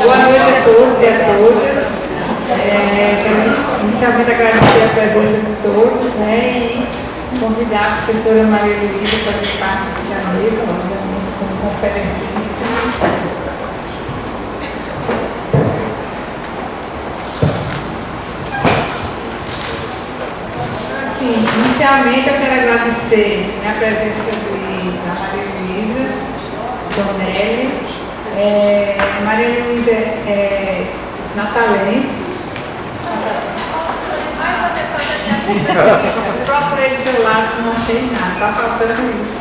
Boa noite a todos e a todas. Quero inicialmente agradecer a presença de todos, né, e convidar a professora Maria Luísa para fazer parte da mesa, obviamente, como conferencista. Assim, inicialmente eu quero agradecer a presença da Maria Luísa Donelli. Maria Luísa é natalense. Eu procurei do seu lado, não achei nada, está faltando isso.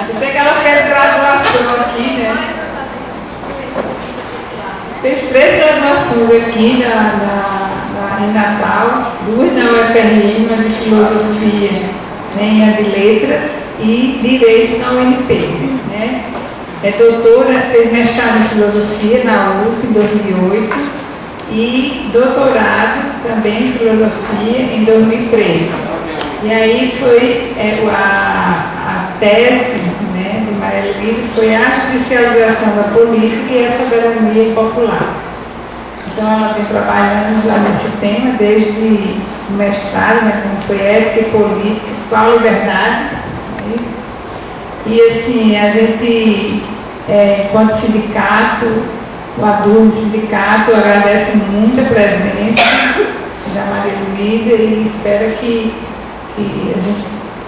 Eu sei que ela fez graduação aqui, né? Fez 3 graduações aqui em Natal, 2 na UFRN, uma de filosofia, né, de letras, e direito na UNP, né? É doutora, fez mestrado em filosofia na USP em 2008 e doutorado também em filosofia em 2013. E aí foi a tese, né, de Maria Luísa foi a judicialização da política e a soberania popular. Então ela vem trabalhando já nesse tema desde o mestrado, né, como foi ética e política, qual a liberdade. E assim, a gente, enquanto sindicato, o ADURN sindicato, agradece muito a presença da Maria Luísa e espera que a gente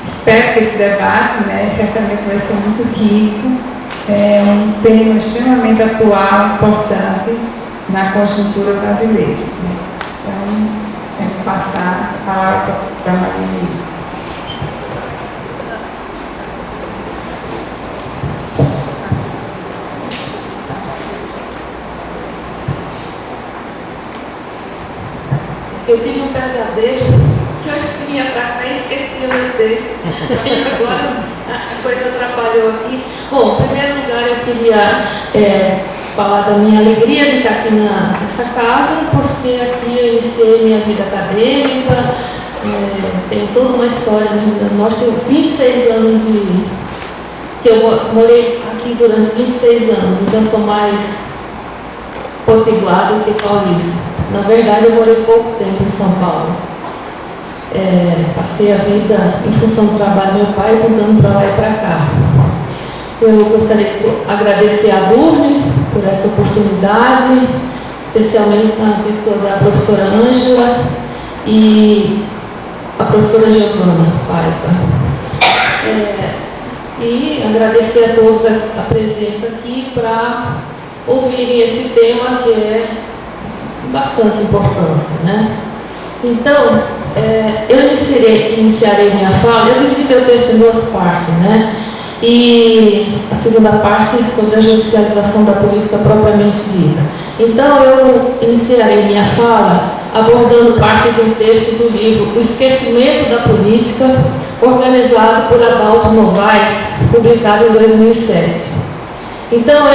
espera que esse debate, né, certamente vai ser muito rico, é um tema extremamente atual, importante na conjuntura brasileira. Né? Então, quero passar a palavra para a Maria Luísa. Eu tive um pesadelo que eu vinha para cá e esqueci o meu texto. Agora a coisa atrapalhou aqui. Bom, em primeiro lugar eu queria falar da minha alegria de estar aqui nessa casa, porque aqui eu iniciei minha vida acadêmica, tem toda uma história no Rio Grande do Norte. Tenho 26 anos que eu morei aqui durante 26 anos, então sou mais potiguar do que paulista. Na verdade, eu morei pouco tempo em São Paulo. Passei a vida em função do trabalho do meu pai, mudando para lá e para cá. Eu gostaria de agradecer a ADURN por essa oportunidade, especialmente a pessoa da professora Ângela e a professora Giovana Paiva. E agradecer a todos a presença aqui para ouvirem esse tema que é bastante importância, né? Então, eu iniciarei minha fala, eu dividi meu texto em 2 partes, né? E a segunda parte sobre a judicialização da política propriamente dita. Então, eu iniciarei minha fala abordando parte do texto do livro O Esquecimento da Política, organizado por Adalto Novaes, publicado em 2007. Então,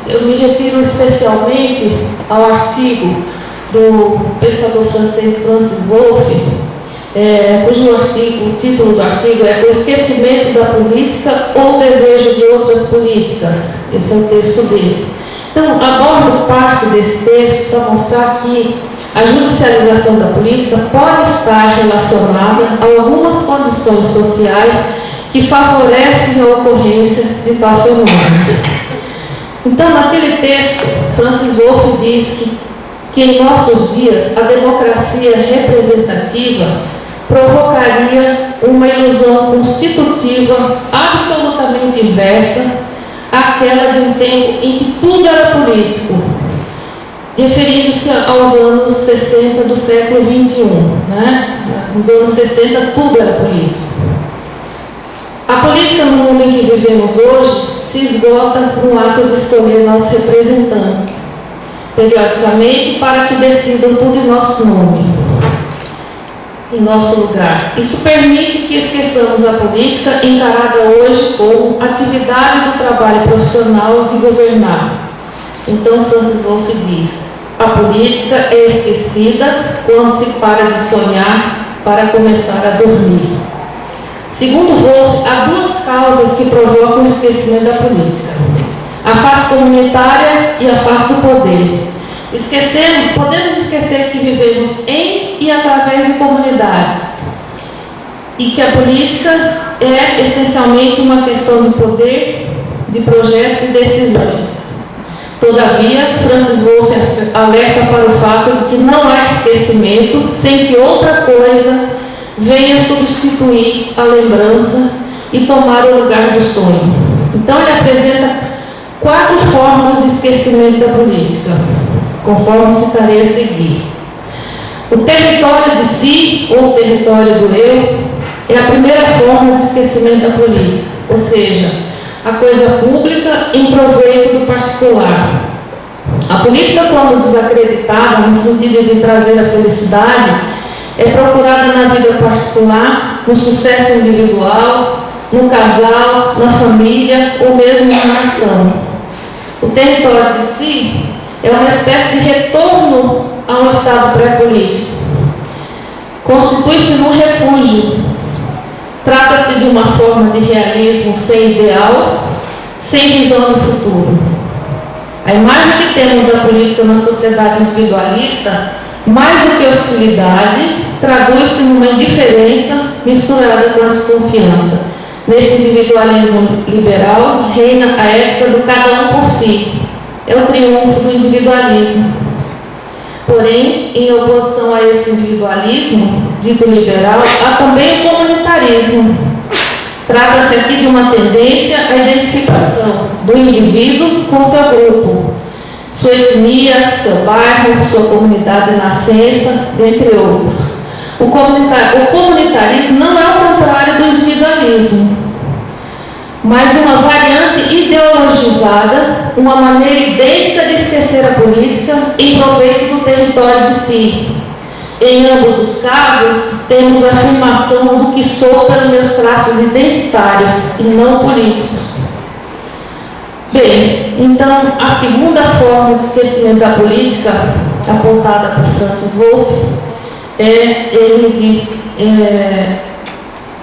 eu me refiro especialmente ao artigo do pensador francês Francis Wolff, o título do artigo é O Esquecimento da Política ou o Desejo de Outras Políticas. Esse é o texto dele. Então, abordo parte desse texto para mostrar que a judicialização da política pode estar relacionada a algumas condições sociais que favorecem a ocorrência de tal fenômeno. Então, naquele texto, Francis Wolff diz que em nossos dias a democracia representativa provocaria uma ilusão constitutiva absolutamente inversa àquela de um tempo em que tudo era político, referindo-se aos anos 60 do século XXI. Né? Nos anos 60 tudo era político. A política no mundo em que vivemos hoje se esgota no ato de escolher nossos representantes, periodicamente, para que decidam tudo em nosso nome, em nosso lugar. Isso permite que esqueçamos a política encarada hoje como atividade do trabalho profissional de governar. Então, Francis Wolff diz: a política é esquecida quando se para de sonhar para começar a dormir. Segundo Wolff, há 2 causas que provocam o esquecimento da política. a face comunitária e a face do poder. Podemos esquecer que vivemos em e através de comunidades e que a política é essencialmente uma questão de poder, de projetos e decisões. Todavia, Francis Wolff alerta para o fato de que não há esquecimento sem que outra coisa venha substituir a lembrança e tomar o lugar do sonho. Então, ele apresenta 4 formas de esquecimento da política, conforme citarei a seguir. O território de si, ou território do eu, é a primeira forma de esquecimento da política, ou seja, a coisa pública em proveito do particular. A política, quando desacreditada, no sentido de trazer a felicidade, é procurada na vida particular, no sucesso individual, no casal, na família ou mesmo na nação. O território de si é uma espécie de retorno ao estado pré-político. Constitui-se num refúgio. Trata-se de uma forma de realismo sem ideal, sem visão do futuro. A imagem que temos da política na sociedade individualista, mais do que hostilidade, traduz-se numa indiferença misturada com a desconfiança. Nesse individualismo liberal, reina a ética do cada um por si. É o triunfo do individualismo. Porém, em oposição a esse individualismo, dito liberal, há também o comunitarismo. Trata-se aqui de uma tendência à identificação do indivíduo com seu grupo, sua etnia, seu bairro, sua comunidade de nascença, dentre outros. O comunitarismo não é o contrário do individualismo, mas uma variante ideologizada, uma maneira idêntica de esquecer a política em proveito do território de si. Em ambos os casos, temos a afirmação do que sou pelos meus traços identitários e não políticos. Bem, então, a segunda forma de esquecimento da política, apontada por Francis Wolff,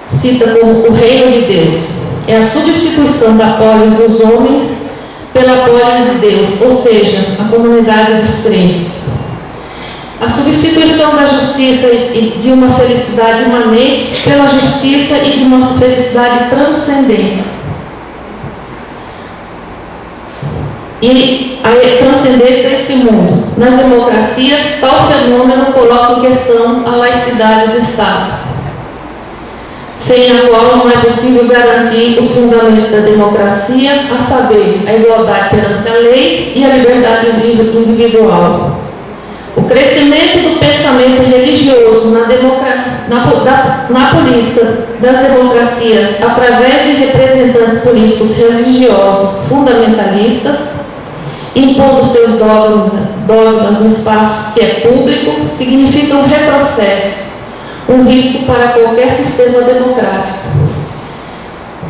cita como o reino de Deus. É a substituição da polis dos homens pela polis de Deus, ou seja, a comunidade dos crentes. A substituição da justiça e de uma felicidade imanente pela justiça e de uma felicidade transcendente. E a transcendência desse mundo. Nas democracias, tal fenômeno coloca em questão a laicidade do Estado, sem a qual não é possível garantir os fundamentos da democracia, a saber, a igualdade perante a lei e a liberdade individual. O crescimento do pensamento religioso na política das democracias, através de representantes políticos religiosos fundamentalistas, impondo seus dogmas no espaço que é público, significa um retrocesso, um risco para qualquer sistema democrático,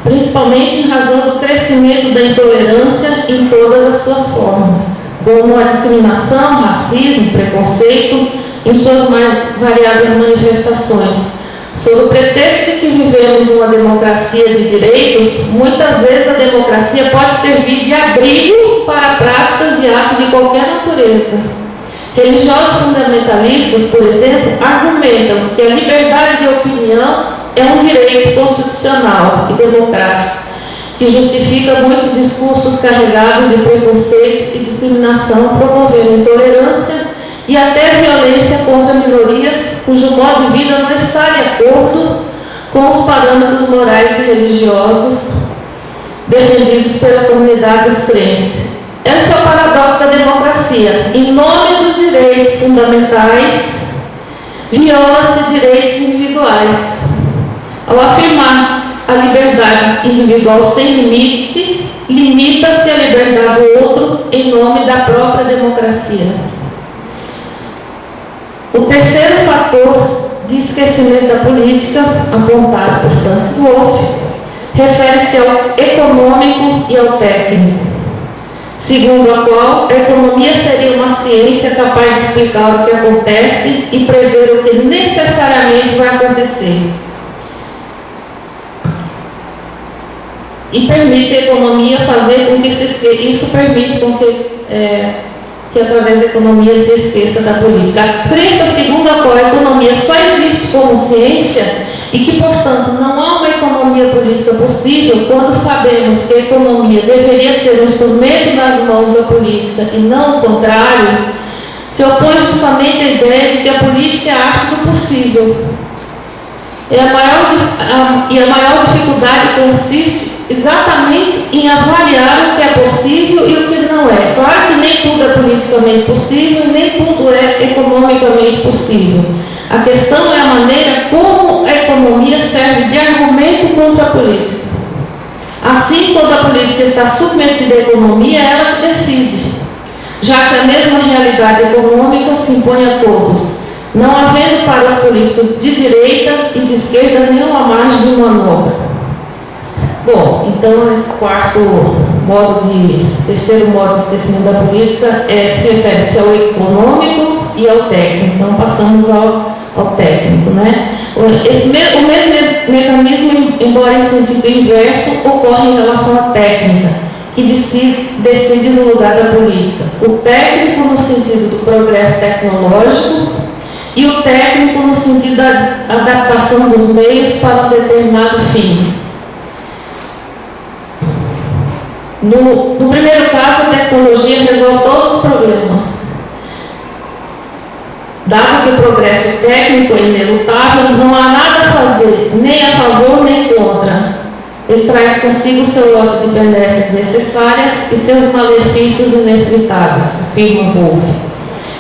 principalmente em razão do crescimento da intolerância em todas as suas formas, como a discriminação, racismo, preconceito, em suas mais variadas manifestações. Sob o pretexto de que vivemos uma democracia de direitos, muitas vezes a democracia pode servir de abrigo para práticas de atos de qualquer natureza. Religiosos fundamentalistas, por exemplo, argumentam que a liberdade de opinião é um direito constitucional e democrático, que justifica muitos discursos carregados de preconceito e discriminação, promovendo intolerância e até violência contra minorias cujo modo de vida não está de acordo com os parâmetros morais e religiosos defendidos pela comunidade dos crentes. Esse é o paradoxo da democracia. Em nome dos direitos fundamentais, viola-se direitos individuais. Ao afirmar a liberdade individual sem limite, limita-se a liberdade do outro em nome da própria democracia. O terceiro fator de esquecimento da política, apontado por Francis Wolff, refere-se ao econômico e ao técnico, segundo a qual a economia seria uma ciência capaz de explicar o que acontece e prever o que necessariamente vai acontecer. e permite a economia fazer com que isso permite com que através da economia se esqueça da política. A crença segundo a qual a economia só existe como ciência e que, portanto, não há uma economia política possível quando sabemos que a economia deveria ser um instrumento nas mãos da política e não o contrário, se opõe justamente à ideia de que a política é a arte do possível. E a maior dificuldade consiste exatamente em avaliar o que é possível e o que não é. Claro que nem tudo é politicamente possível, nem tudo é economicamente possível. A questão é a maneira como a economia serve de argumento contra a política. Assim, quando a política está submetida à economia, é ela que decide, já que a mesma realidade econômica se impõe a todos, não havendo para os políticos de direita e de esquerda nenhuma margem de manobra. Bom, então esse terceiro modo de esquecimento da política se refere-se ao econômico e ao técnico. Então passamos ao técnico, né? O mesmo mecanismo, embora em sentido inverso, ocorre em relação à técnica, que decide no lugar da política. O técnico no sentido do progresso tecnológico e o técnico no sentido da adaptação dos meios para um determinado fim. No primeiro caso, a tecnologia resolve todos os problemas. Dado que o progresso técnico é inelutável, não há nada a fazer, nem a favor nem contra. Ele traz consigo seu lote de benesses necessárias e seus malefícios inevitados, afirma Wolff.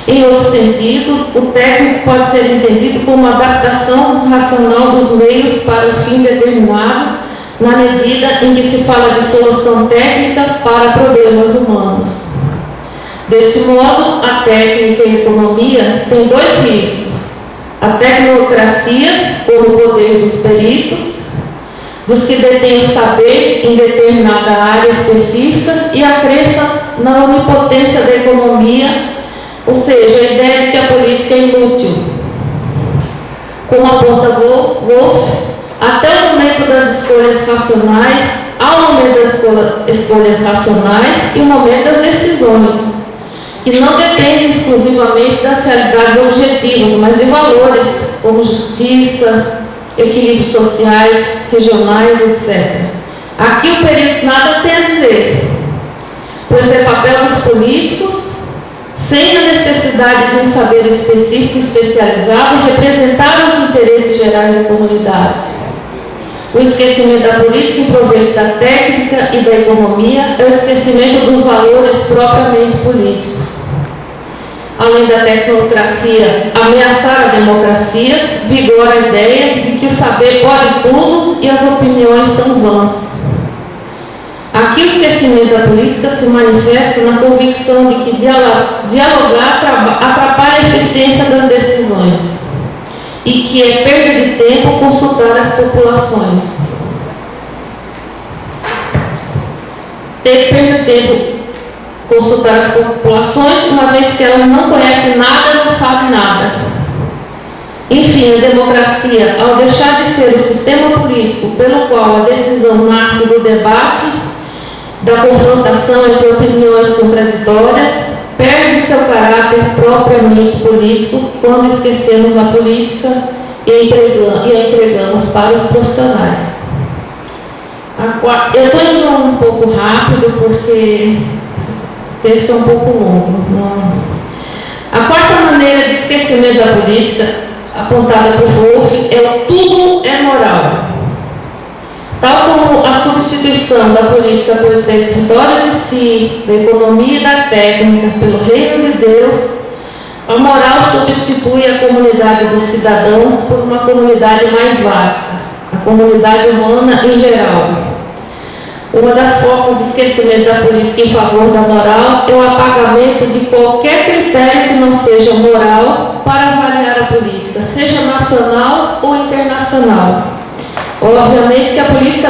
Em outro sentido, o técnico pode ser entendido como uma adaptação racional dos meios para um fim determinado, na medida em que se fala de solução técnica para problemas humanos. Deste modo, a técnica e a economia têm dois riscos: a tecnocracia, como o poder dos peritos, dos que detêm o saber em determinada área específica, e a crença na onipotência da economia, ou seja, a ideia de que a política é inútil. Como aponta Wolff, até o momento das escolhas racionais, há o momento das escolhas racionais e o momento das decisões, que não dependem exclusivamente das realidades objetivas, mas de valores como justiça, equilíbrios sociais, regionais, etc. Aqui o perito nada tem a dizer, pois é papel dos políticos, sem a necessidade de um saber específico e especializado, representar os interesses gerais da comunidade. O esquecimento da política em proveito da técnica e da economia é o esquecimento dos valores propriamente políticos. Além da tecnocracia ameaçar a democracia, vigora a ideia de que o saber pode tudo e as opiniões são vãs. Aqui o esquecimento da política se manifesta na convicção de que dialogar atrapalha a eficiência das decisões e que é perda de tempo consultar as populações. Perda de tempo consultar as populações, uma vez que elas não conhecem nada, não sabem nada. Enfim, a democracia, ao deixar de ser o sistema político pelo qual a decisão nasce do debate, da confrontação entre opiniões contraditórias, perde seu caráter propriamente político quando esquecemos a política e a entregamos para os profissionais. Eu estou indo um pouco rápido porque o texto é um pouco longo. A quarta maneira de esquecimento da política, apontada por Wolff, é o tudo é moral. Tal como a substituição da política pelo território de si, da economia e da técnica pelo reino de Deus, a moral substitui a comunidade dos cidadãos por uma comunidade mais vasta, a comunidade humana em geral. Uma das formas de esquecimento da política em favor da moral é o apagamento de qualquer critério que não seja moral para avaliar a política, seja nacional ou internacional. Obviamente que a política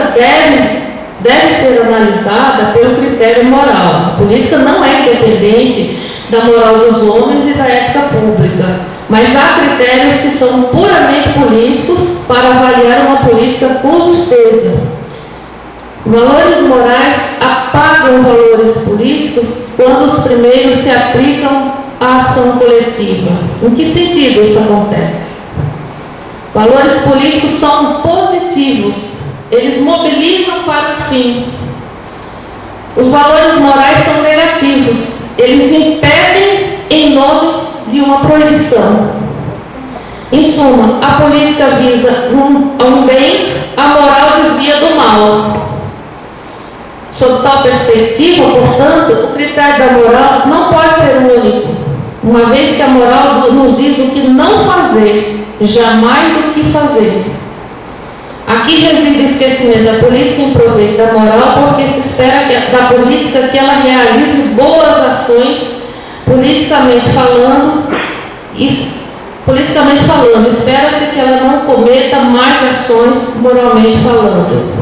deve ser analisada pelo critério moral. A política não é independente da moral dos homens e da ética pública, mas há critérios que são puramente políticos para avaliar uma política com justeza. Valores morais apagam valores políticos quando os primeiros se aplicam à ação coletiva. Em que sentido isso acontece? Valores políticos são positivos, eles mobilizam para o fim. Os valores morais são negativos, eles impedem em nome de uma proibição. Em suma, a política visa um bem, a moral desvia do mal. Sob tal perspectiva, portanto, o critério da moral não pode ser único, uma vez que a moral nos diz o que não fazer, jamais o que fazer. Aqui reside o esquecimento da política em proveito da moral, porque se espera da política que ela realize boas ações, politicamente falando, espera-se que ela não cometa mais ações moralmente falando.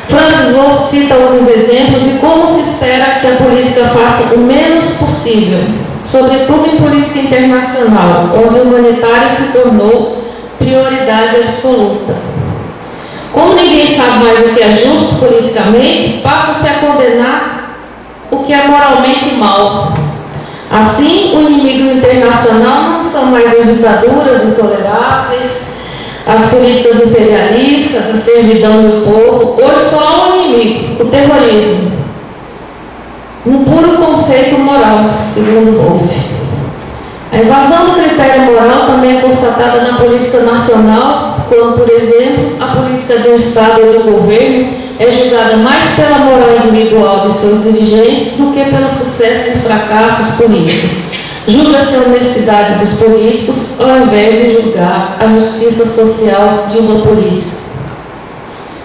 Francis Wolff cita alguns exemplos de como se espera que a política faça o menos possível, sobretudo em política internacional, onde o humanitário se tornou prioridade absoluta. Como ninguém sabe mais o que é justo politicamente, passa-se a condenar o que é moralmente mal. Assim, o inimigo internacional não são mais as ditaduras intoleráveis, as políticas imperialistas, a servidão do povo. Hoje só há um inimigo, o terrorismo. Um puro conceito moral, segundo Wolff. A invasão do critério moral também é constatada na política nacional, quando, por exemplo, a política de um Estado ou de um governo é julgada mais pela moral individual de seus dirigentes do que pelo sucesso e fracassos políticos. Julga-se a honestidade dos políticos ao invés de julgar a justiça social de uma política.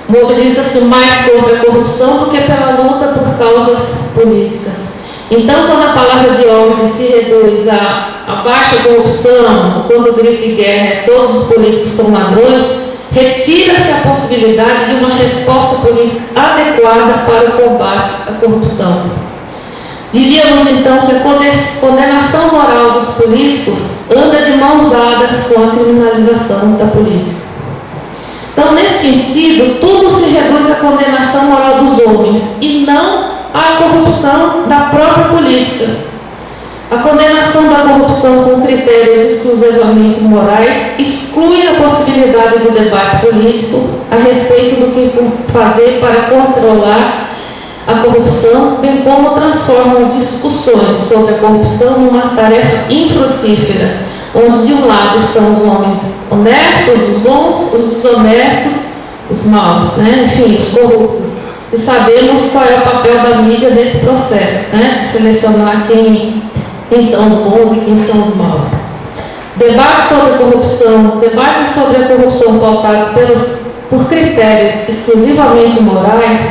Mobiliza-se mais contra a corrupção do que pela luta por causas políticas. Então, quando a palavra de ordem se reduz a baixa corrupção, quando o grito de guerra é todos os políticos são ladrões, retira-se a possibilidade de uma resposta política adequada para o combate à corrupção. Diríamos então que a condenação moral dos políticos anda de mãos dadas com a criminalização da política. Então, nesse sentido, tudo se reduz à condenação moral dos homens e não à corrupção da própria política. A condenação da corrupção com critérios exclusivamente morais exclui a possibilidade do debate político a respeito do que fazer para controlar a corrupção, bem como transforma discussões sobre a corrupção numa tarefa infrutífera, onde de um lado estão os homens honestos, os bons, os desonestos, os maus, enfim, os corruptos. E sabemos qual é o papel da mídia nesse processo, de selecionar quem são os bons e quem são os maus. Debates sobre a corrupção pautados por critérios exclusivamente morais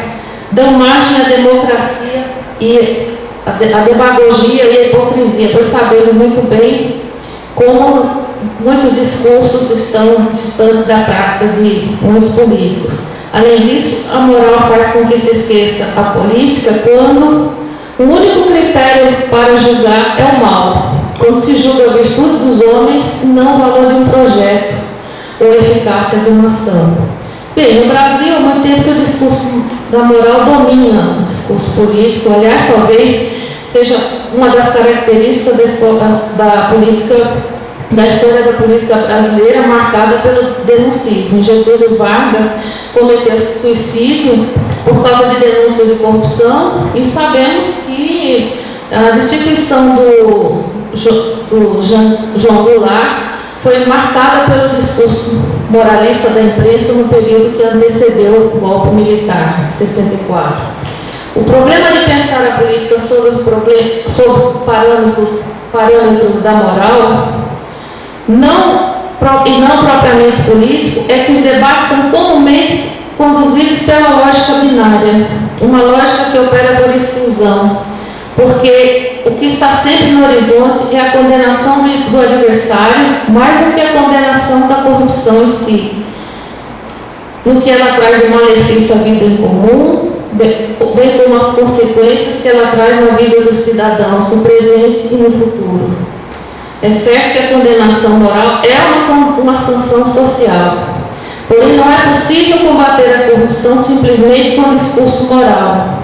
dão margem à democracia e à demagogia e à hipocrisia, pois sabemos muito bem como muitos discursos estão distantes da prática de muitos políticos. Além disso, a moral faz com que se esqueça a política quando o único critério para julgar é o mal, quando se julga a virtude dos homens e não o valor de um projeto ou a eficácia de uma ação. Bem, no Brasil, há muito tempo que o discurso da moral domina o discurso político. Aliás, talvez seja uma das características da história da política brasileira marcada pelo denuncismo. Getúlio Vargas cometeu suicídio por causa de denúncias de corrupção e sabemos que a destituição do João Goulart foi marcada pelo discurso moralista da imprensa no período que antecedeu o golpe militar, em 64. O problema de pensar a política sobre parâmetros da moral, e não propriamente político, é que os debates são comumente conduzidos pela lógica binária, uma lógica que opera por exclusão, porque o que está sempre no horizonte é a condenação do adversário, mais do que a condenação da corrupção em si, no que ela traz de malefício à vida em comum, bem como as consequências que ela traz na vida dos cidadãos, no presente e no futuro. É certo que a condenação moral é uma sanção social, Porém, não é possível combater a corrupção simplesmente com discurso moral,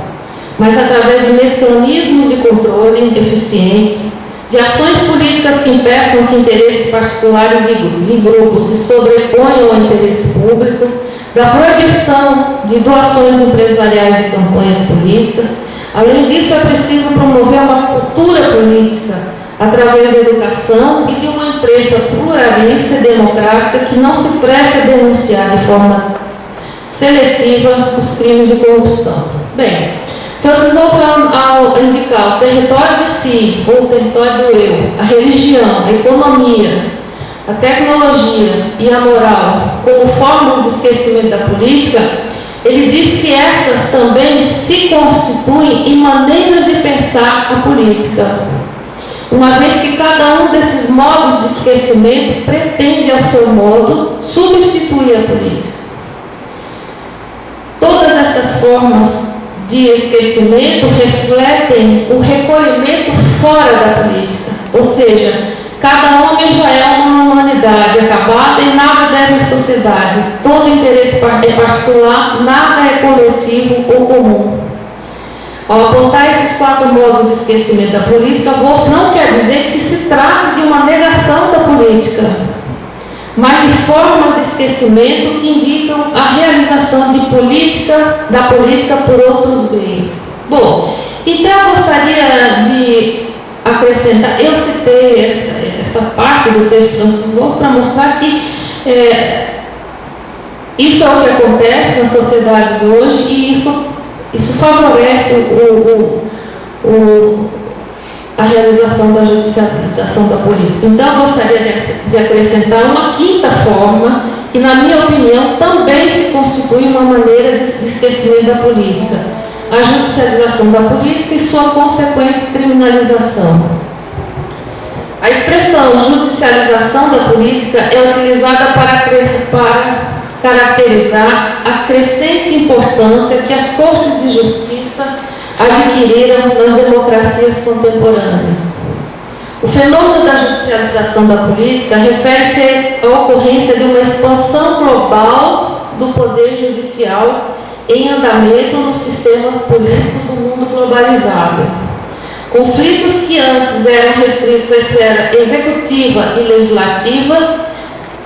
mas através de mecanismos de controle eficientes, de ações políticas que impeçam que interesses particulares de grupos se sobreponham ao interesse público, da proibição de doações empresariais de campanhas políticas. Além disso, é preciso promover uma cultura política através da educação e de uma imprensa pluralista e democrática que não se preste a denunciar de forma seletiva os crimes de corrupção. Bem, então vocês vão ao indicar o território de si, ou o território do eu, a religião, a economia, a tecnologia e a moral como formas de esquecimento da política, ele diz que essas também se constituem em maneiras de pensar a política, uma vez que cada um desses modos de esquecimento pretende, ao seu modo, substituir a política. Todas essas formas de esquecimento refletem o recolhimento fora da política, ou seja, cada homem já é uma humanidade acabada e nada deve à sociedade. Todo interesse é particular, nada é coletivo ou comum. Ao apontar esses 4 modos de esquecimento da política, Wolff não quer dizer que se trate de uma negação da política, mas de formas de esquecimento que indicam a realização da política por outros meios. Bom, então eu gostaria de acrescentar, eu citei essa parte do texto de Francis Wolff para mostrar que isso é o que acontece nas sociedades hoje e isso favorece a realização da judicialização da política. Então, eu gostaria de acrescentar uma 5ª forma, que, na minha opinião, também se constitui uma maneira de esquecimento da política: a judicialização da política e sua consequente criminalização. A expressão judicialização da política é utilizada para caracterizar a crescente importância que as cortes de justiça adquiriram nas democracias contemporâneas. O fenômeno da judicialização da política refere-se à ocorrência de uma expansão global do poder judicial em andamento nos sistemas políticos do mundo globalizado. Conflitos que antes eram restritos à esfera executiva e legislativa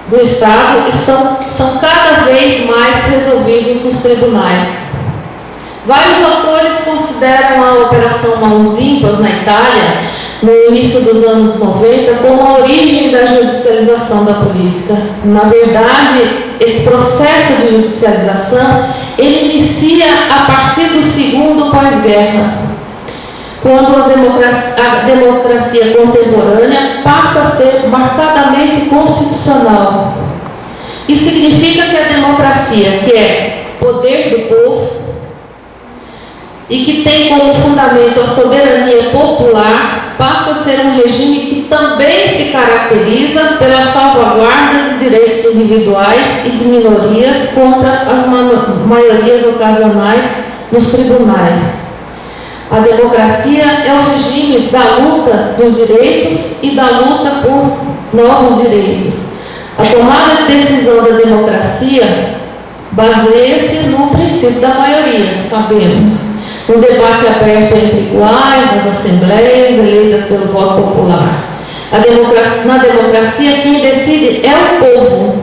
do Estado são cada vez mais resolvidos nos tribunais. Vários autores consideram a Operação Mãos Limpas, na Itália, no início dos anos 90, como a origem da judicialização da política. Na verdade, esse processo de judicialização, ele inicia a partir do segundo pós-guerra, quando a democracia contemporânea passa a ser marcadamente constitucional. Isso significa que a democracia, que é poder do povo, e que tem como fundamento a soberania popular, passa a ser um regime que também se caracteriza pela salvaguarda de direitos individuais e de minorias contra as maiorias ocasionais nos tribunais. A democracia é o regime da luta dos direitos e da luta por novos direitos. A tomada de decisão da democracia baseia-se no princípio da maioria, sabemos. No debate aberto entre iguais, nas assembleias eleitas pelo voto popular. Na democracia, quem decide é o povo,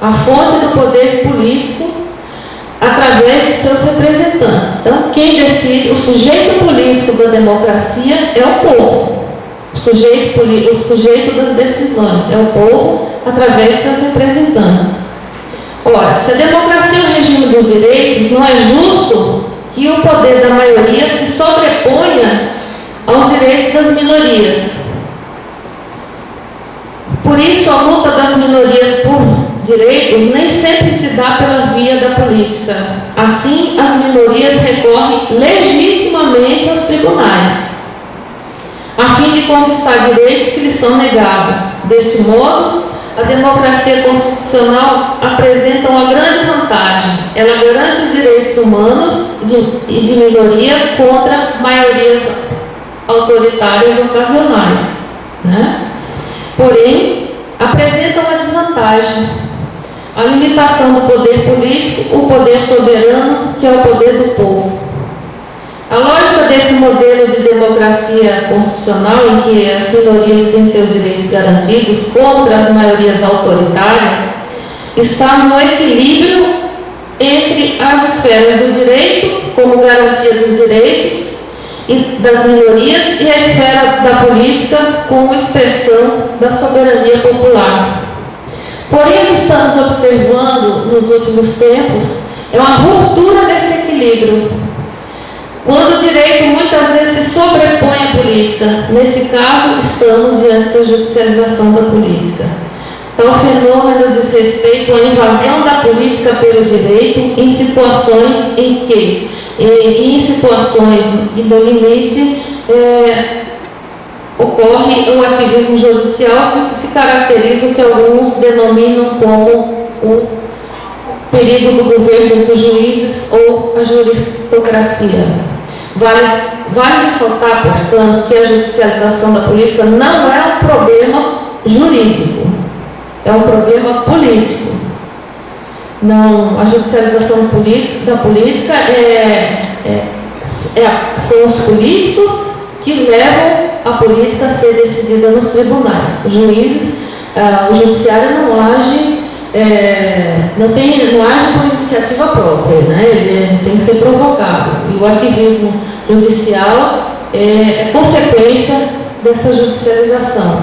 a fonte do poder político, através de seus representantes. Então, quem decide, o sujeito político da democracia é o povo. O sujeito das decisões é o povo, através de seus representantes. Ora, se a democracia é o regime dos direitos, não é justo que o poder da maioria se sobreponha aos direitos das minorias. Por isso, a luta das minorias por direitos nem sempre se dá pela via da política. Assim, as minorias recorrem legitimamente aos tribunais, a fim de conquistar direitos que lhes são negados. Deste modo, a democracia constitucional apresenta uma grande vantagem. Ela garante os direitos humanos e de minoria contra maiorias autoritárias ocasionais, né? Porém, apresenta uma desvantagem. a limitação do poder político, o poder soberano, que é o poder do povo. A lógica desse modelo de democracia constitucional, em que as minorias têm seus direitos garantidos contra as maiorias autoritárias, está no equilíbrio entre as esferas do direito, como garantia dos direitos e das minorias, e a esfera da política, como expressão da soberania popular. Porém, o que estamos observando nos últimos tempos é uma ruptura desse equilíbrio, quando o direito muitas vezes se sobrepõe à política. Nesse caso, estamos diante da judicialização da política. Tal fenômeno diz respeito à invasão da política pelo direito em situações em que, em situações e no limite, ocorre o ativismo judicial, que se caracteriza o que alguns denominam como o perigo do governo dos juízes ou a juristocracia. Vale ressaltar, portanto, que a judicialização da política não é um problema jurídico, é um problema político. Não, a judicialização da política são os políticos que levam a política a ser decidida nos tribunais. Os juízes, o judiciário não age, não age por iniciativa própria, né? Ele tem que ser provocado. E o ativismo judicial é consequência dessa judicialização.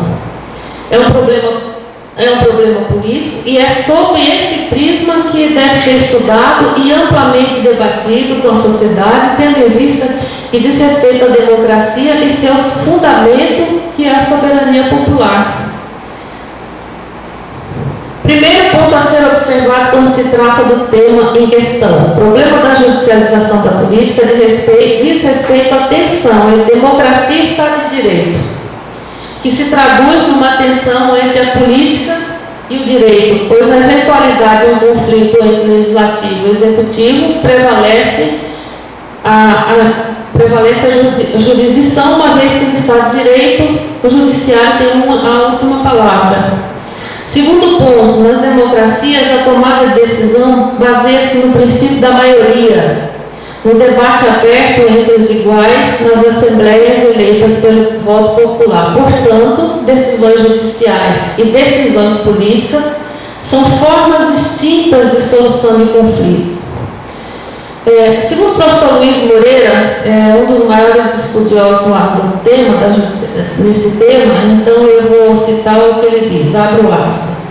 É um problema político, e é sob esse prisma que deve ser estudado e amplamente debatido com a sociedade, tendo em vista que diz respeito à democracia e seus fundamentos, que é a soberania popular. Primeiro ponto a ser observado quando se trata do tema em questão: o problema da judicialização da política diz respeito à tensão entre democracia e Estado de Direito, que se traduz numa tensão entre a política e o direito, pois na eventualidade de um conflito entre legislativo e executivo prevalece a jurisdição, uma vez que no Estado de Direito o judiciário tem a última palavra. Segundo ponto, nas democracias a tomada de decisão baseia-se no princípio da maioria, no debate aberto entre os iguais nas assembleias eleitas pelo voto popular. Portanto, decisões judiciais e decisões políticas são formas distintas de solução de conflitos. Segundo o professor Luiz Moreira, um dos maiores estudiosos do tema, nesse tema, então eu vou citar o que ele diz, abro aspas.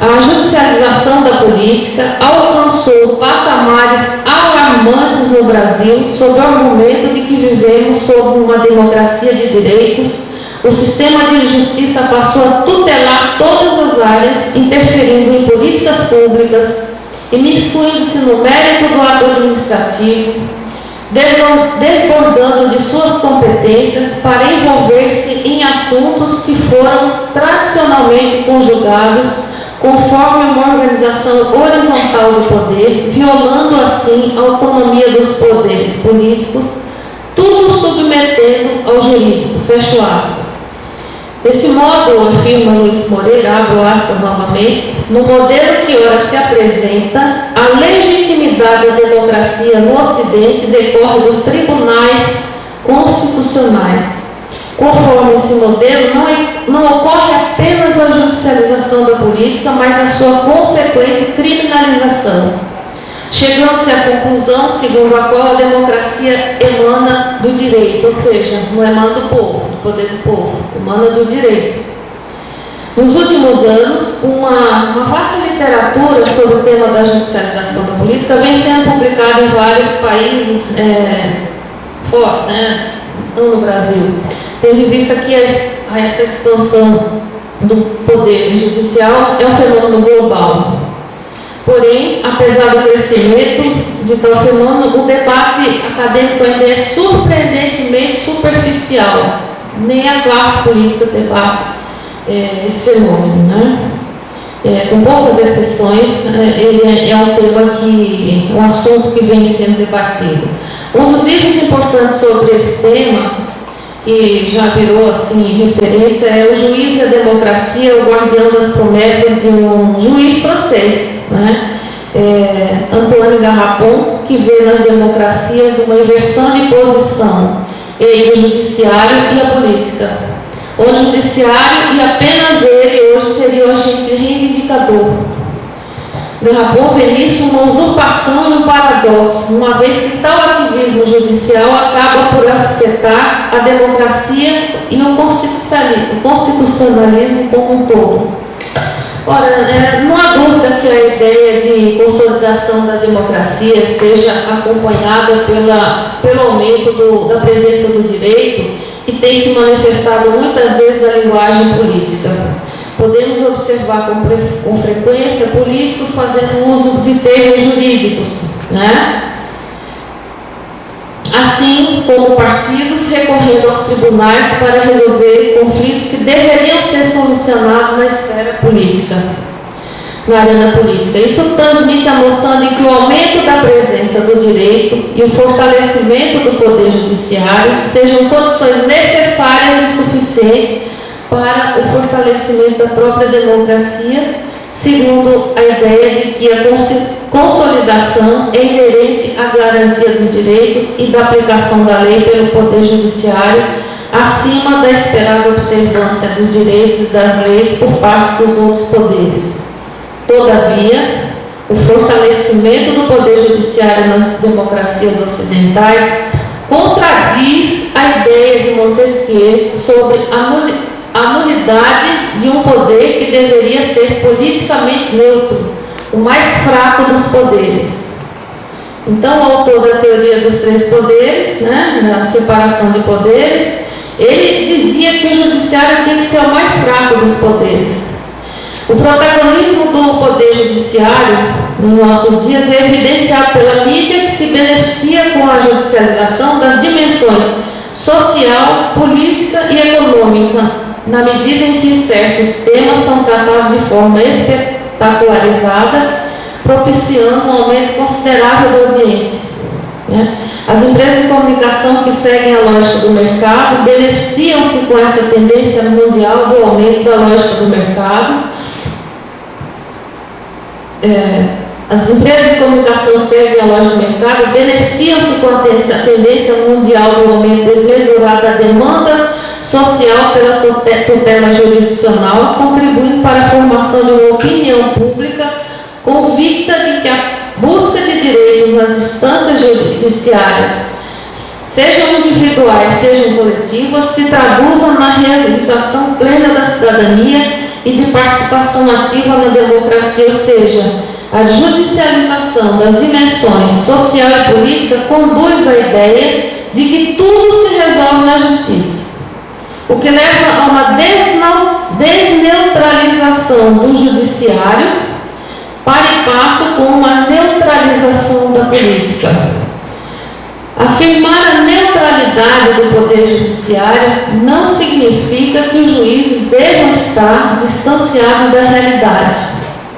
A judicialização da política alcançou patamares alarmantes no Brasil sob o argumento de que vivemos sob uma democracia de direitos. O sistema de justiça passou a tutelar todas as áreas, interferindo em políticas públicas, imiscuindo-se no mérito do ato administrativo, desbordando de suas competências para envolver-se em assuntos que foram tradicionalmente conjugados conforme uma organização horizontal do poder, violando assim a autonomia dos poderes políticos, tudo submetendo ao jurídico. Fecho aspas. Desse modo, afirma Luiz Moreira, abro aspas novamente, no modelo que ora se apresenta, a legitimidade da democracia no Ocidente decorre dos tribunais constitucionais. Conforme esse modelo, não ocorre apenas a judicialização da política, mas a sua consequente criminalização, chegando-se à conclusão segundo a qual a democracia emana do direito, ou seja, não emana do povo, do poder do povo, emana do direito. Nos últimos anos, uma vasta literatura sobre o tema da judicialização da política vem sendo publicada em vários países, não no Brasil, tendo em vista que essa expansão do poder judicial é um fenômeno global. Porém, apesar do crescimento de tal fenômeno, o debate acadêmico ainda é surpreendentemente superficial. Nem a classe política debate esse fenômeno, né? Com poucas exceções, ele é um tema um assunto que vem sendo debatido. Um dos livros importantes sobre esse tema, que já virou assim referência, é O Juiz e a Democracia, o Guardião das Promessas, de um juiz francês, né? Antoine Garrapon, que vê nas democracias uma inversão de posição entre o judiciário e a política, onde o judiciário e apenas ele hoje seria o agente reivindicador. Garrapon vê nisso uma usurpação e um paradoxo, uma vez que tal ativismo judicial acaba por afetar a democracia e o constitucionalismo como um todo. Ora, não há dúvida que a ideia de consolidação da democracia esteja acompanhada pelo aumento da presença do direito, que tem se manifestado muitas vezes na linguagem política. Podemos observar com frequência políticos fazendo uso de termos jurídicos, né? Assim como partidos recorrendo aos tribunais para resolver conflitos que deveriam ser solucionados na esfera política, na arena política. Isso transmite a noção de que o aumento da presença do direito e o fortalecimento do poder judiciário sejam condições necessárias e suficientes para o fortalecimento da própria democracia, segundo a ideia de que a consolidação é inerente à garantia dos direitos e da aplicação da lei pelo Poder Judiciário, acima da esperada observância dos direitos e das leis por parte dos outros poderes. Todavia, o fortalecimento do Poder Judiciário nas democracias ocidentais contradiz a ideia de Montesquieu sobre a nulidade de um poder que deveria ser politicamente neutro, o mais fraco dos poderes. Então, o autor da teoria dos três poderes, né, na separação de poderes, ele dizia que o judiciário tinha que ser o mais fraco dos poderes. O protagonismo do poder judiciário nos nossos dias é evidenciado pela mídia, que se beneficia com a judicialização das dimensões social, política e econômica, na medida em que certos temas são tratados de forma espetacularizada, propiciando um aumento considerável da audiência, né? As empresas de comunicação que seguem a lógica do mercado beneficiam-se com essa tendência mundial do aumento da lógica do mercado. As empresas de comunicação seguem a lógica do mercado beneficiam-se com a tendência mundial do aumento desmesurado da demanda social pela tutela jurisdicional, contribuindo para a formação de uma opinião pública convicta de que a busca de direitos nas instâncias judiciárias, sejam individuais, sejam coletivas, se traduzam na realização plena da cidadania e de participação ativa na democracia, ou seja, a judicialização das dimensões social e política conduz à ideia de que tudo se resolve na justiça, o que leva a uma desneutralização do judiciário para e passo com uma neutralização da política. Afirmar a neutralidade do poder judiciário não significa que os juízes devam estar distanciados da realidade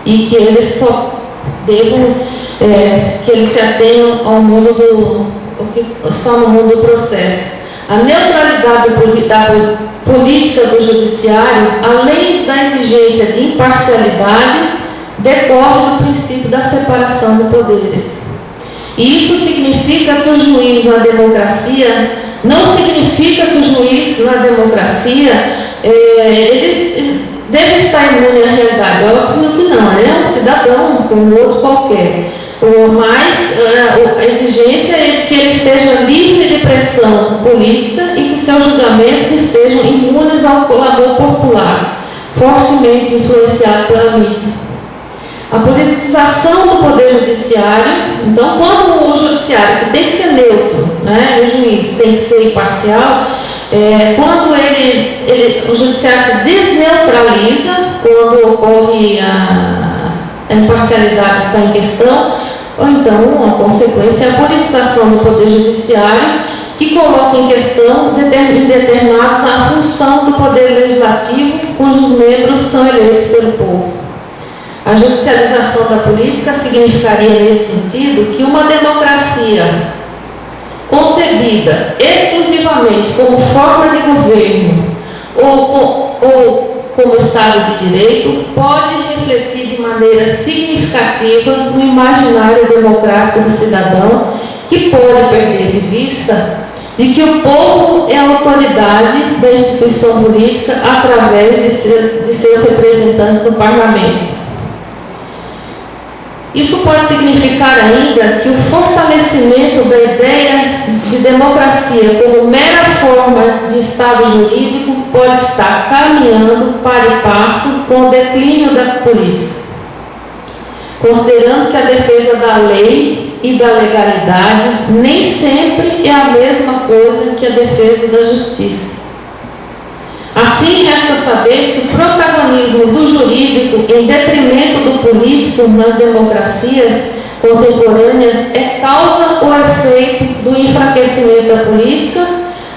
e que eles só devam, que eles se atenham ao mundo o que está no mundo do processo. A neutralidade da política do judiciário, além da exigência de imparcialidade, decorre do princípio da separação de poderes. E isso significa que o juiz na democracia, não significa que o juiz na democracia, ele deve estar imune à realidade. Óbvio que não, ele é um cidadão como outro qualquer. Mas a exigência é que ele esteja livre de pressão política e que seus julgamentos estejam imunes ao clamor popular, fortemente influenciado pela mídia. A politização do poder judiciário, então, quando o judiciário, que tem que ser neutro, né, o juiz tem que ser imparcial, quando o judiciário se desneutraliza, quando ocorre a imparcialidade está em questão, ou então a consequência é a politização do poder judiciário, que coloca em questão determinados a função do poder legislativo, cujos membros são eleitos pelo povo. A judicialização da política significaria, nesse sentido, que uma democracia concebida exclusivamente como forma de governo ou como Estado de Direito, pode refletir de maneira significativa no imaginário democrático do cidadão, que pode perder de vista de que o povo é a autoridade da instituição política através de seus representantes no parlamento. Isso pode significar ainda que o fortalecimento da ideia de democracia como mera forma de Estado jurídico pode estar caminhando para e passo com o declínio da política, considerando que a defesa da lei e da legalidade nem sempre é a mesma coisa que a defesa da justiça. Assim, resta saber se o protagonismo do jurídico em detrimento do político nas democracias contemporâneas é causa ou efeito do enfraquecimento da política,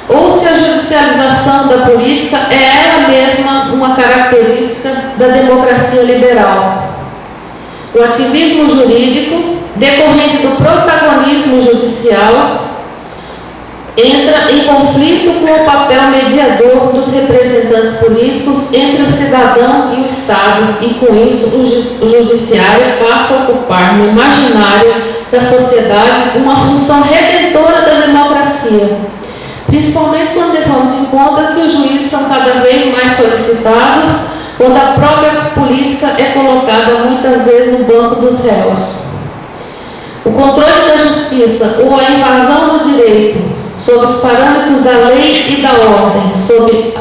ou se a judicialização da política é ela mesma uma característica da democracia liberal. O ativismo jurídico, decorrente do protagonismo judicial, entra em conflito com o papel mediador dos representantes políticos entre o cidadão e o Estado, e com isso o judiciário passa a ocupar no imaginário da sociedade uma função redentora da democracia, principalmente quando levamos em conta que os juízes são cada vez mais solicitados, quando a própria política é colocada muitas vezes no banco dos réus. O controle da justiça ou a invasão do direito sobre os parâmetros da lei e da ordem,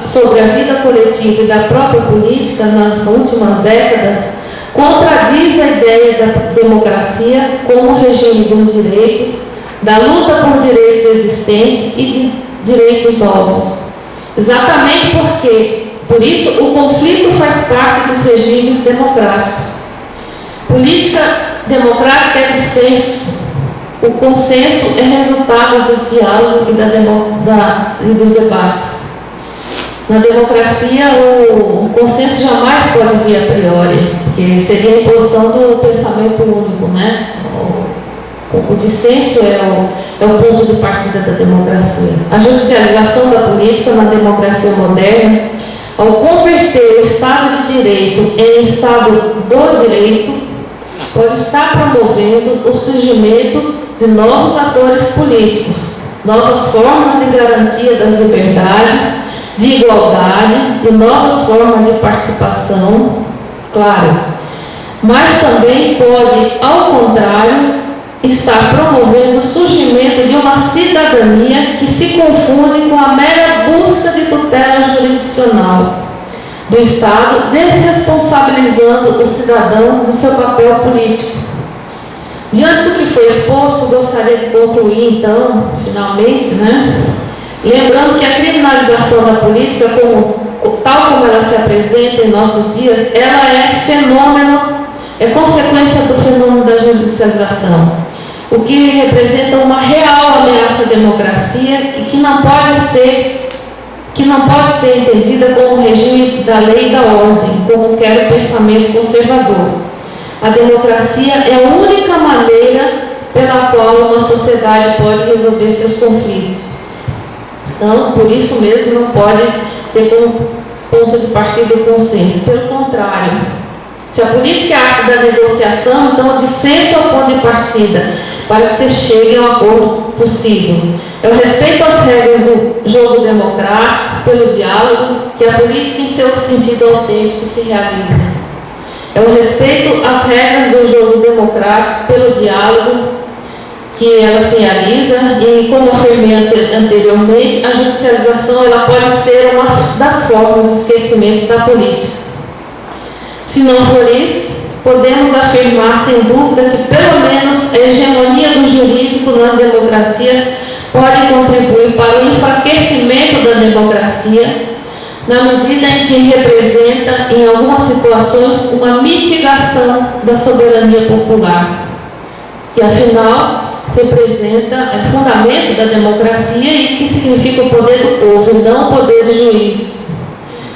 sobre a vida coletiva e da própria política nas últimas décadas, contradiz a ideia da democracia como regime dos direitos, da luta por direitos existentes e de direitos novos. Exatamente por isso, o conflito faz parte dos regimes democráticos. Política democrática é dissenso. O consenso é resultado do diálogo e dos debates. Na democracia, o consenso jamais pode vir a priori, porque seria a imposição do pensamento único, né? O dissenso é o ponto de partida da democracia. A judicialização da política na democracia moderna, ao converter o Estado de Direito em Estado do Direito, pode estar promovendo o surgimento de novos atores políticos, novas formas de garantia das liberdades, de igualdade, de novas formas de participação, claro. Mas também pode, ao contrário, estar promovendo o surgimento de uma cidadania que se confunde com a mera busca de tutela jurisdicional do Estado, desresponsabilizando o cidadão do seu papel político. Diante do que foi exposto, gostaria de concluir, então, finalmente, lembrando que a criminalização da política, tal como ela se apresenta em nossos dias, ela é consequência do fenômeno da judicialização, o que representa uma real ameaça à democracia e que não pode ser entendida como regime da lei e da ordem, como quer o pensamento conservador. A democracia é a única maneira pela qual uma sociedade pode resolver seus conflitos. Então, por isso mesmo, não pode ter como ponto de partida o consenso. Pelo contrário, se a política é a arte da negociação, então o dissenso é o ponto de partida para que se chegue a um acordo possível. É o respeito às regras do jogo democrático, pelo diálogo, que a política em seu sentido autêntico se realiza. É o respeito às regras do jogo democrático, pelo diálogo, que ela se realiza, e como afirmei anteriormente, a judicialização ela pode ser uma das formas de esquecimento da política. Se não for isso, podemos afirmar sem dúvida que pelo menos a hegemonia do jurídico nas democracias pode contribuir para o enfraquecimento da democracia, na medida em que representa, em algumas situações, uma mitigação da soberania popular, que afinal representa o fundamento da democracia e que significa o poder do povo e não o poder dos juízes.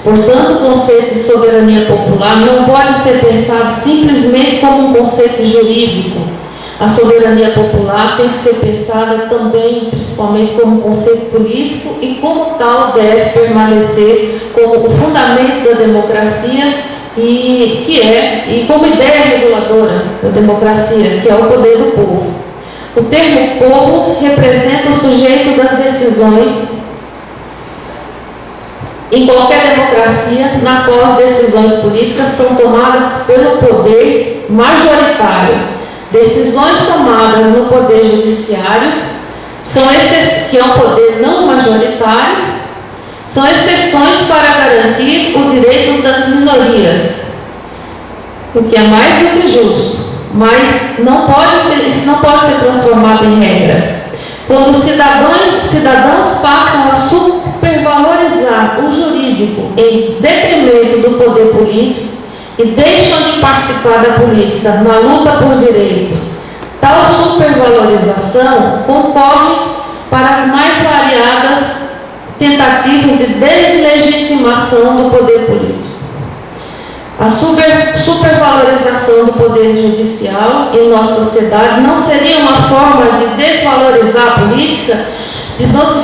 Portanto, o conceito de soberania popular não pode ser pensado simplesmente como um conceito jurídico, A soberania popular tem que ser pensada também, principalmente, como conceito político e, como tal, deve permanecer como o fundamento da democracia e como ideia reguladora da democracia, que é o poder do povo. O termo povo representa o sujeito das decisões em qualquer democracia, na qual as decisões políticas são tomadas pelo poder majoritário. Decisões tomadas no poder judiciário, que é um poder não majoritário, são exceções para garantir os direitos das minorias, o que é mais do que justo, mas isso não pode ser transformado em regra. Quando cidadãos passam a supervalorizar o jurídico em detrimento do poder político e deixam de participar da política na luta por direitos, tal supervalorização concorre para as mais variadas tentativas de deslegitimação do poder político. A supervalorização do poder judicial em nossa sociedade não seria uma forma de desvalorizar a política, de nos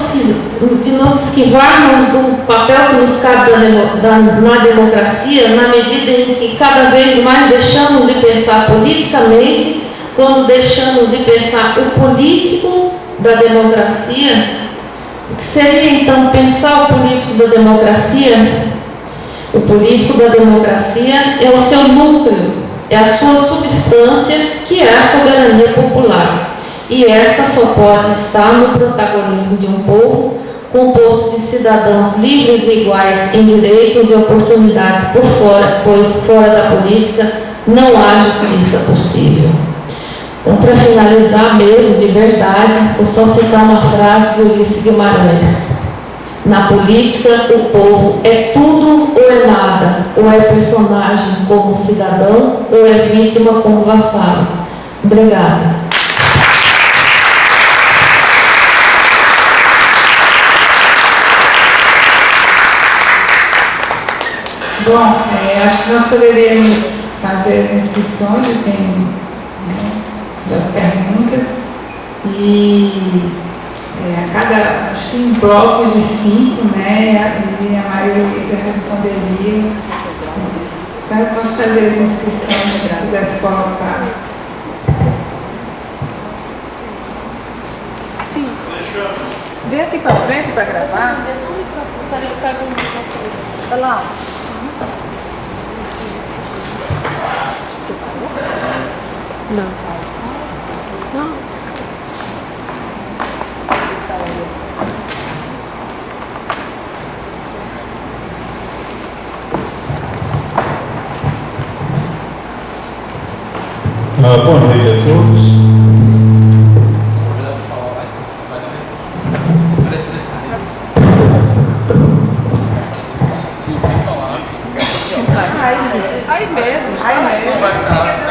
esquivarmos do papel que nos cabe na democracia, na medida em que cada vez mais deixamos de pensar politicamente, quando deixamos de pensar o político da democracia. O que seria então pensar o político da democracia? O político da democracia é o seu núcleo, é a sua substância, que é a soberania popular. E essa só pode estar no protagonismo de um povo composto de cidadãos livres e iguais em direitos e oportunidades por fora, pois fora da política não há justiça possível. Então, para finalizar mesmo, de verdade, vou só citar uma frase de Ulisses Guimarães. Na política, o povo é tudo ou é nada, ou é personagem como cidadão, ou é vítima como vassalo. Obrigada. Bom, acho que nós poderíamos fazer as inscrições das perguntas e acho que em blocos de 5, né, e a Maria Luísa responderia. Já eu posso fazer as inscrições, se quiser se colocar. Sim. Vem aqui para frente para gravar. Olha lá. Você parou? Não. Não. Boa noite a todos. Aí mesmo.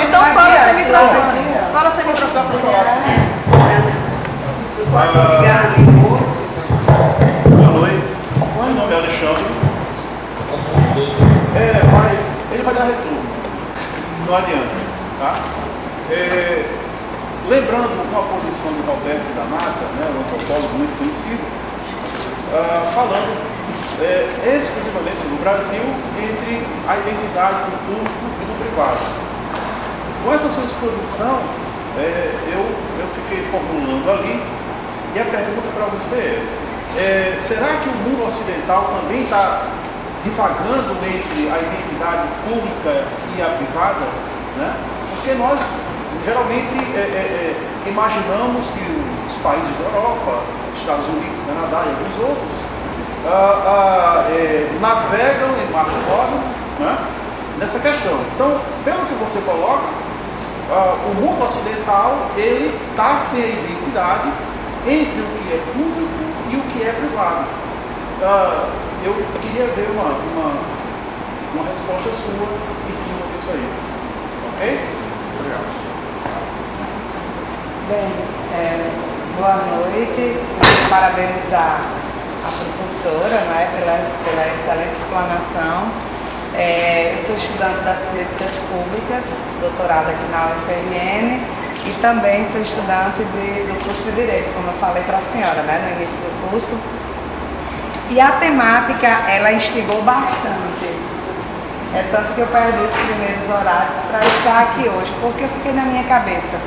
Então fala sem microfone. Fala sem microfone. Boa noite. Meu nome é Alexandre. Ele vai dar retorno. Não adianta. Tá? Lembrando uma posição de Roberto da Mata, né, um antropólogo muito conhecido, falando exclusivamente sobre o Brasil entre a identidade do público e do privado. Com essa sua exposição, eu fiquei formulando ali, e a pergunta para você será que o mundo ocidental também está divagando entre a identidade pública e a privada? Né? Porque nós geralmente imaginamos que os países da Europa, Estados Unidos, Canadá e alguns outros navegam em mares rosas, né, nessa questão. Então, pelo que você coloca, o mundo ocidental ele está sem a identidade entre o que é público e o que é privado. Eu queria ver uma resposta sua em cima disso aí. Ok? Obrigado. Bem, boa noite. Quero parabenizar a professora, né, pela excelente explanação. Eu sou estudante das políticas públicas, doutorada aqui na UFRN, e também sou estudante do curso de Direito, como eu falei para a senhora, né, no início do curso. E a temática, ela instigou bastante. É tanto que eu perdi os primeiros horários para estar aqui hoje, porque eu fiquei na minha cabeça.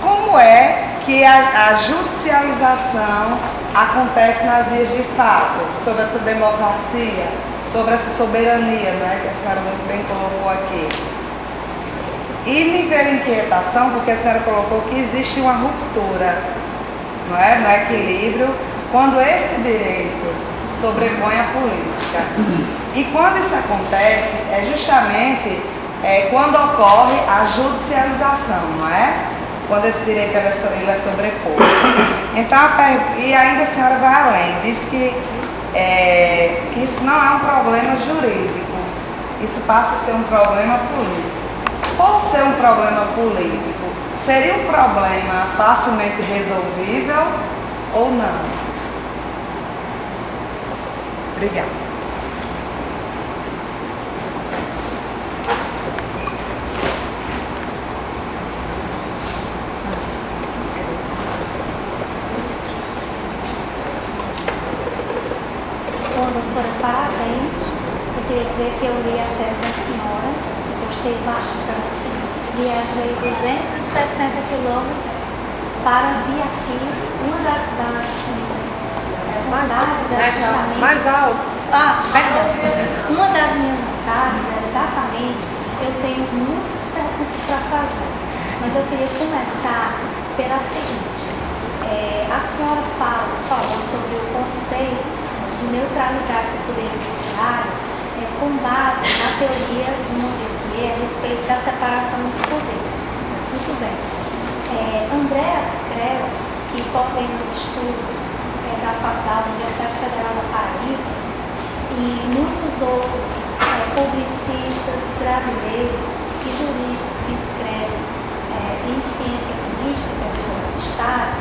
Como é que a judicialização acontece nas vias de fato, sobre essa democracia, sobre essa soberania, né, que a senhora muito bem colocou aqui. E me veio inquietação, porque a senhora colocou que existe uma ruptura, não é? No equilíbrio, quando esse direito sobrepõe a política. E quando isso acontece, é justamente quando ocorre a judicialização, não é? Quando esse direito ele é sobreposto. Então, e ainda a senhora vai além, diz que isso não é um problema jurídico, isso passa a ser um problema político. Por ser um problema político, seria um problema facilmente resolvível ou não? Obrigada. Bom, doutora, parabéns. Eu queria dizer que eu li a tese da senhora, gostei bastante. Viajei 260 quilômetros para vir aqui. Uma das minhas vontades era justamente... Mais alto. Perdão. Uma das minhas vontades era exatamente, eu tenho muitas perguntas para fazer, mas eu queria começar pela seguinte. A senhora falou sobre o conceito de neutralidade do poder judiciário com base na teoria de Montesquieu a respeito da separação dos poderes. Muito bem. Andréas Creu, que coordena os estudos da Universidade Federal da Paraíba, e muitos outros publicistas brasileiros e juristas que escrevem em ciência política, pelo Estado,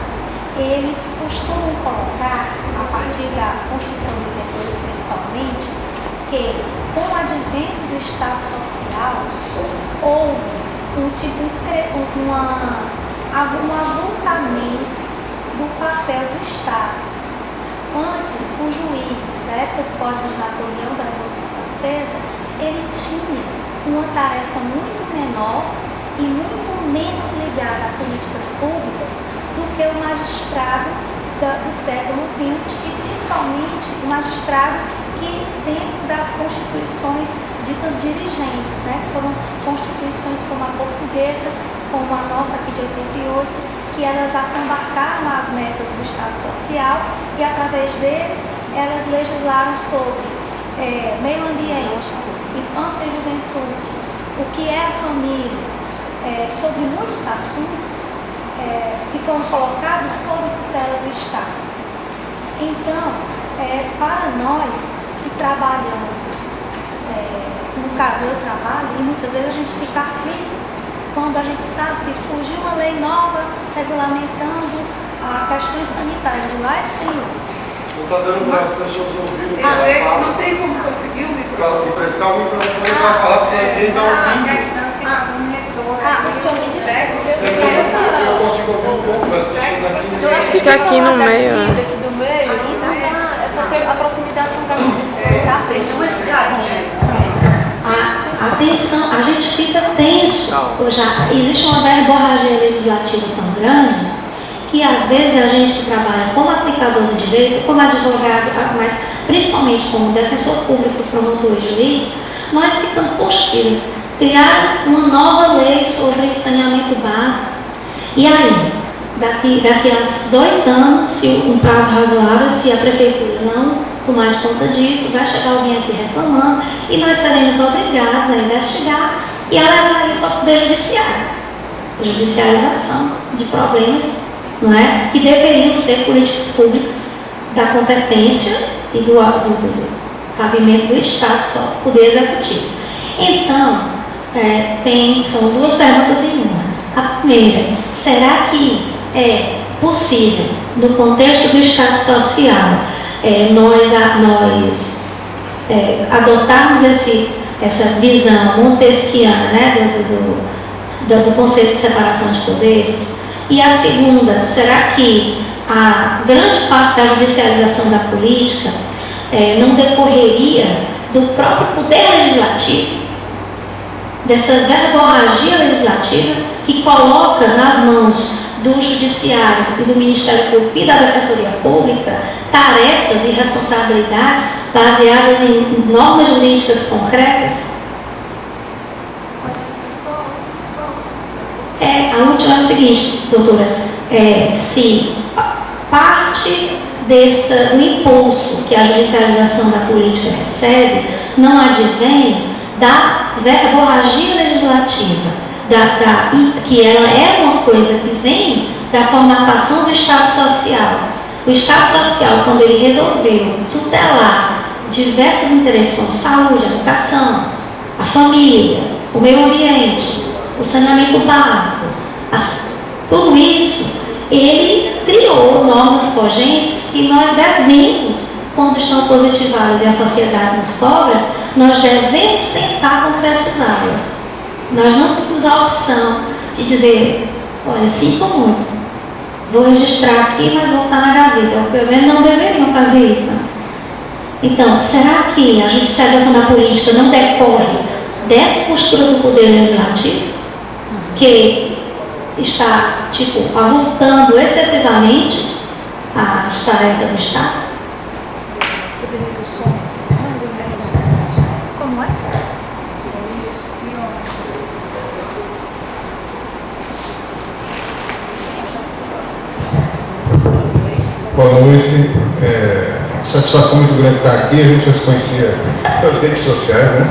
eles costumam colocar, a partir da Constituição do Território principalmente, que com o advento do Estado Social houve um avultamento do papel do Estado. Antes, o juiz, da época do Código de Napoleão da Revolução Francesa, ele tinha uma tarefa muito menor e muito menos ligada a políticas públicas do que o magistrado do século XX e principalmente o magistrado que dentro das constituições ditas dirigentes, né, que foram constituições como a portuguesa, como a nossa aqui de 88, que elas assambarcaram as metas do Estado Social e através deles elas legislaram sobre meio ambiente, infância e juventude, o que é a família, sobre muitos assuntos que foram colocados sob tutela do Estado. Então, para nós que trabalhamos, no caso eu trabalho, e muitas vezes a gente fica aflito quando a gente sabe que surgiu uma lei nova regulamentando a questões sanitárias. Lá é sim. Não está dando para as pessoas ouvirem o que ela fala. Não tem como conseguir o microfone. Para emprestar o microfone para falar para ninguém está ouvindo. A questão é que um retorno. O senhor me disse. Eu consigo ouvir um pouco, mas as pessoas aqui... Fica aqui no meio, né? Aqui do meio, é para ter a proximidade com cada pessoa. Tá certo. Uma escadinha. Atenção, a gente fica tenso. Já existe uma verborragia legislativa tão grande que às vezes a gente que trabalha como aplicador de direito, como advogado, mas principalmente como defensor público, promotor e juiz, nós ficamos, poxa, criar uma nova lei sobre saneamento básico. E aí, daqui a 2 anos, se um prazo razoável, se a prefeitura não tomar de conta disso, vai chegar alguém aqui reclamando e nós seremos obrigados a investigar e a levar isso ao Poder Judiciário. Judicialização de problemas, não é? Que deveriam ser políticas públicas da competência e do cabimento do Estado, só do Poder Executivo. Então, são 2 perguntas em uma. A primeira, será que é possível, no contexto do Estado Social, nós adotarmos essa visão montesquiana, né, do conceito de separação de poderes? E a segunda, será que a grande parte da judicialização da política não decorreria do próprio poder legislativo, dessa verborragia legislativa que coloca nas mãos do Judiciário e do Ministério Público e da Defensoria Pública tarefas e responsabilidades baseadas em normas jurídicas concretas? A última é a seguinte, doutora, se parte do impulso que a judicialização da política recebe não advém da verborragia legislativa, que ela é uma coisa que vem da formatação do Estado Social. O Estado Social, quando ele resolveu tutelar diversos interesses como saúde, educação, a família, o meio ambiente, o saneamento básico, tudo isso, ele criou normas cogentes que nós devemos, quando estão positivadas e a sociedade nos cobra, nós devemos tentar concretizá-las. Nós não temos a opção de dizer, olha, sinto muito, vou registrar aqui, mas vou estar na gaveta. Ou pelo menos não deveriam fazer isso. Então, será que a judicialização da política não decorre dessa postura do Poder Legislativo, que está, avultando excessivamente as tarefas do Estado? Como é? Boa noite. Satisfação muito grande estar aqui. A gente já se conhecia pelas redes sociais, né?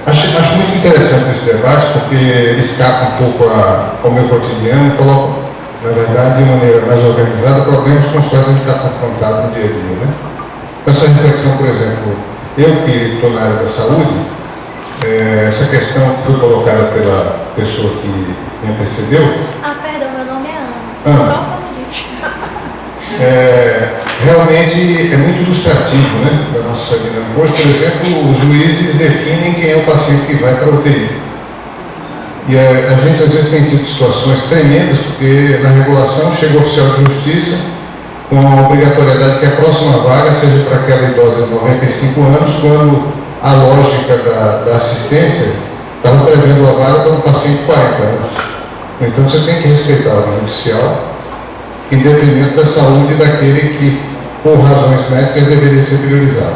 Acho muito interessante esse debate, porque ele escapa um pouco ao meu cotidiano e coloca, na verdade, de maneira mais organizada, problemas com os quais a gente está confrontado no dia a dia, né? Essa reflexão, por exemplo, eu que estou na área da saúde, essa questão que foi colocada pela pessoa que me antecedeu. Perdão, meu nome é Ana. Só como disse. Realmente é muito ilustrativo, né, da nossa dinâmica. Hoje, por exemplo, os juízes definem quem é o paciente que vai para a UTI. E a gente às vezes tem tido situações tremendas, porque na regulação chega o oficial de justiça com a obrigatoriedade que a próxima vaga seja para aquela idosa de 95 anos, quando a lógica da assistência estava prevendo a vaga para um paciente de 40 anos. Então você tem que respeitar a ordem judicial em detrimento da saúde daquele que, por razões médicas, deveria ser priorizado.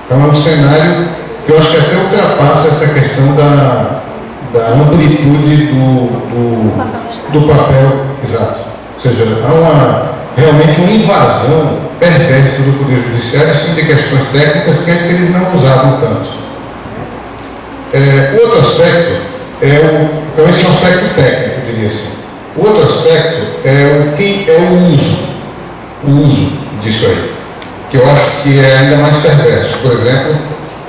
Então é um cenário que eu acho que até ultrapassa essa questão da amplitude do papel exato. Ou seja, há realmente uma invasão perversa do Poder Judiciário, sim, de questões técnicas que antes eles não usavam tanto. Outro aspecto então esse é um aspecto técnico, eu diria assim. O outro aspecto é o uso disso aí, que eu acho que é ainda mais perverso. Por exemplo,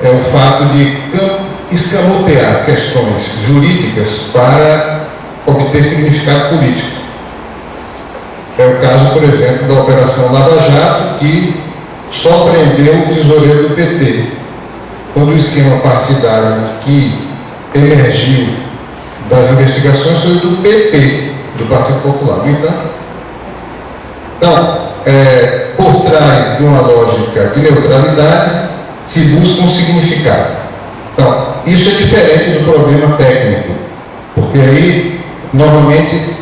é o fato de escamotear questões jurídicas para obter significado político. É o caso, por exemplo, da Operação Lava Jato, que só prendeu o tesoureiro do PT, quando o esquema partidário que emergiu das investigações foi do PP, do Partido Popular. No entanto, por trás de uma lógica de neutralidade, se busca um significado. Então, isso é diferente do problema técnico, porque aí, normalmente,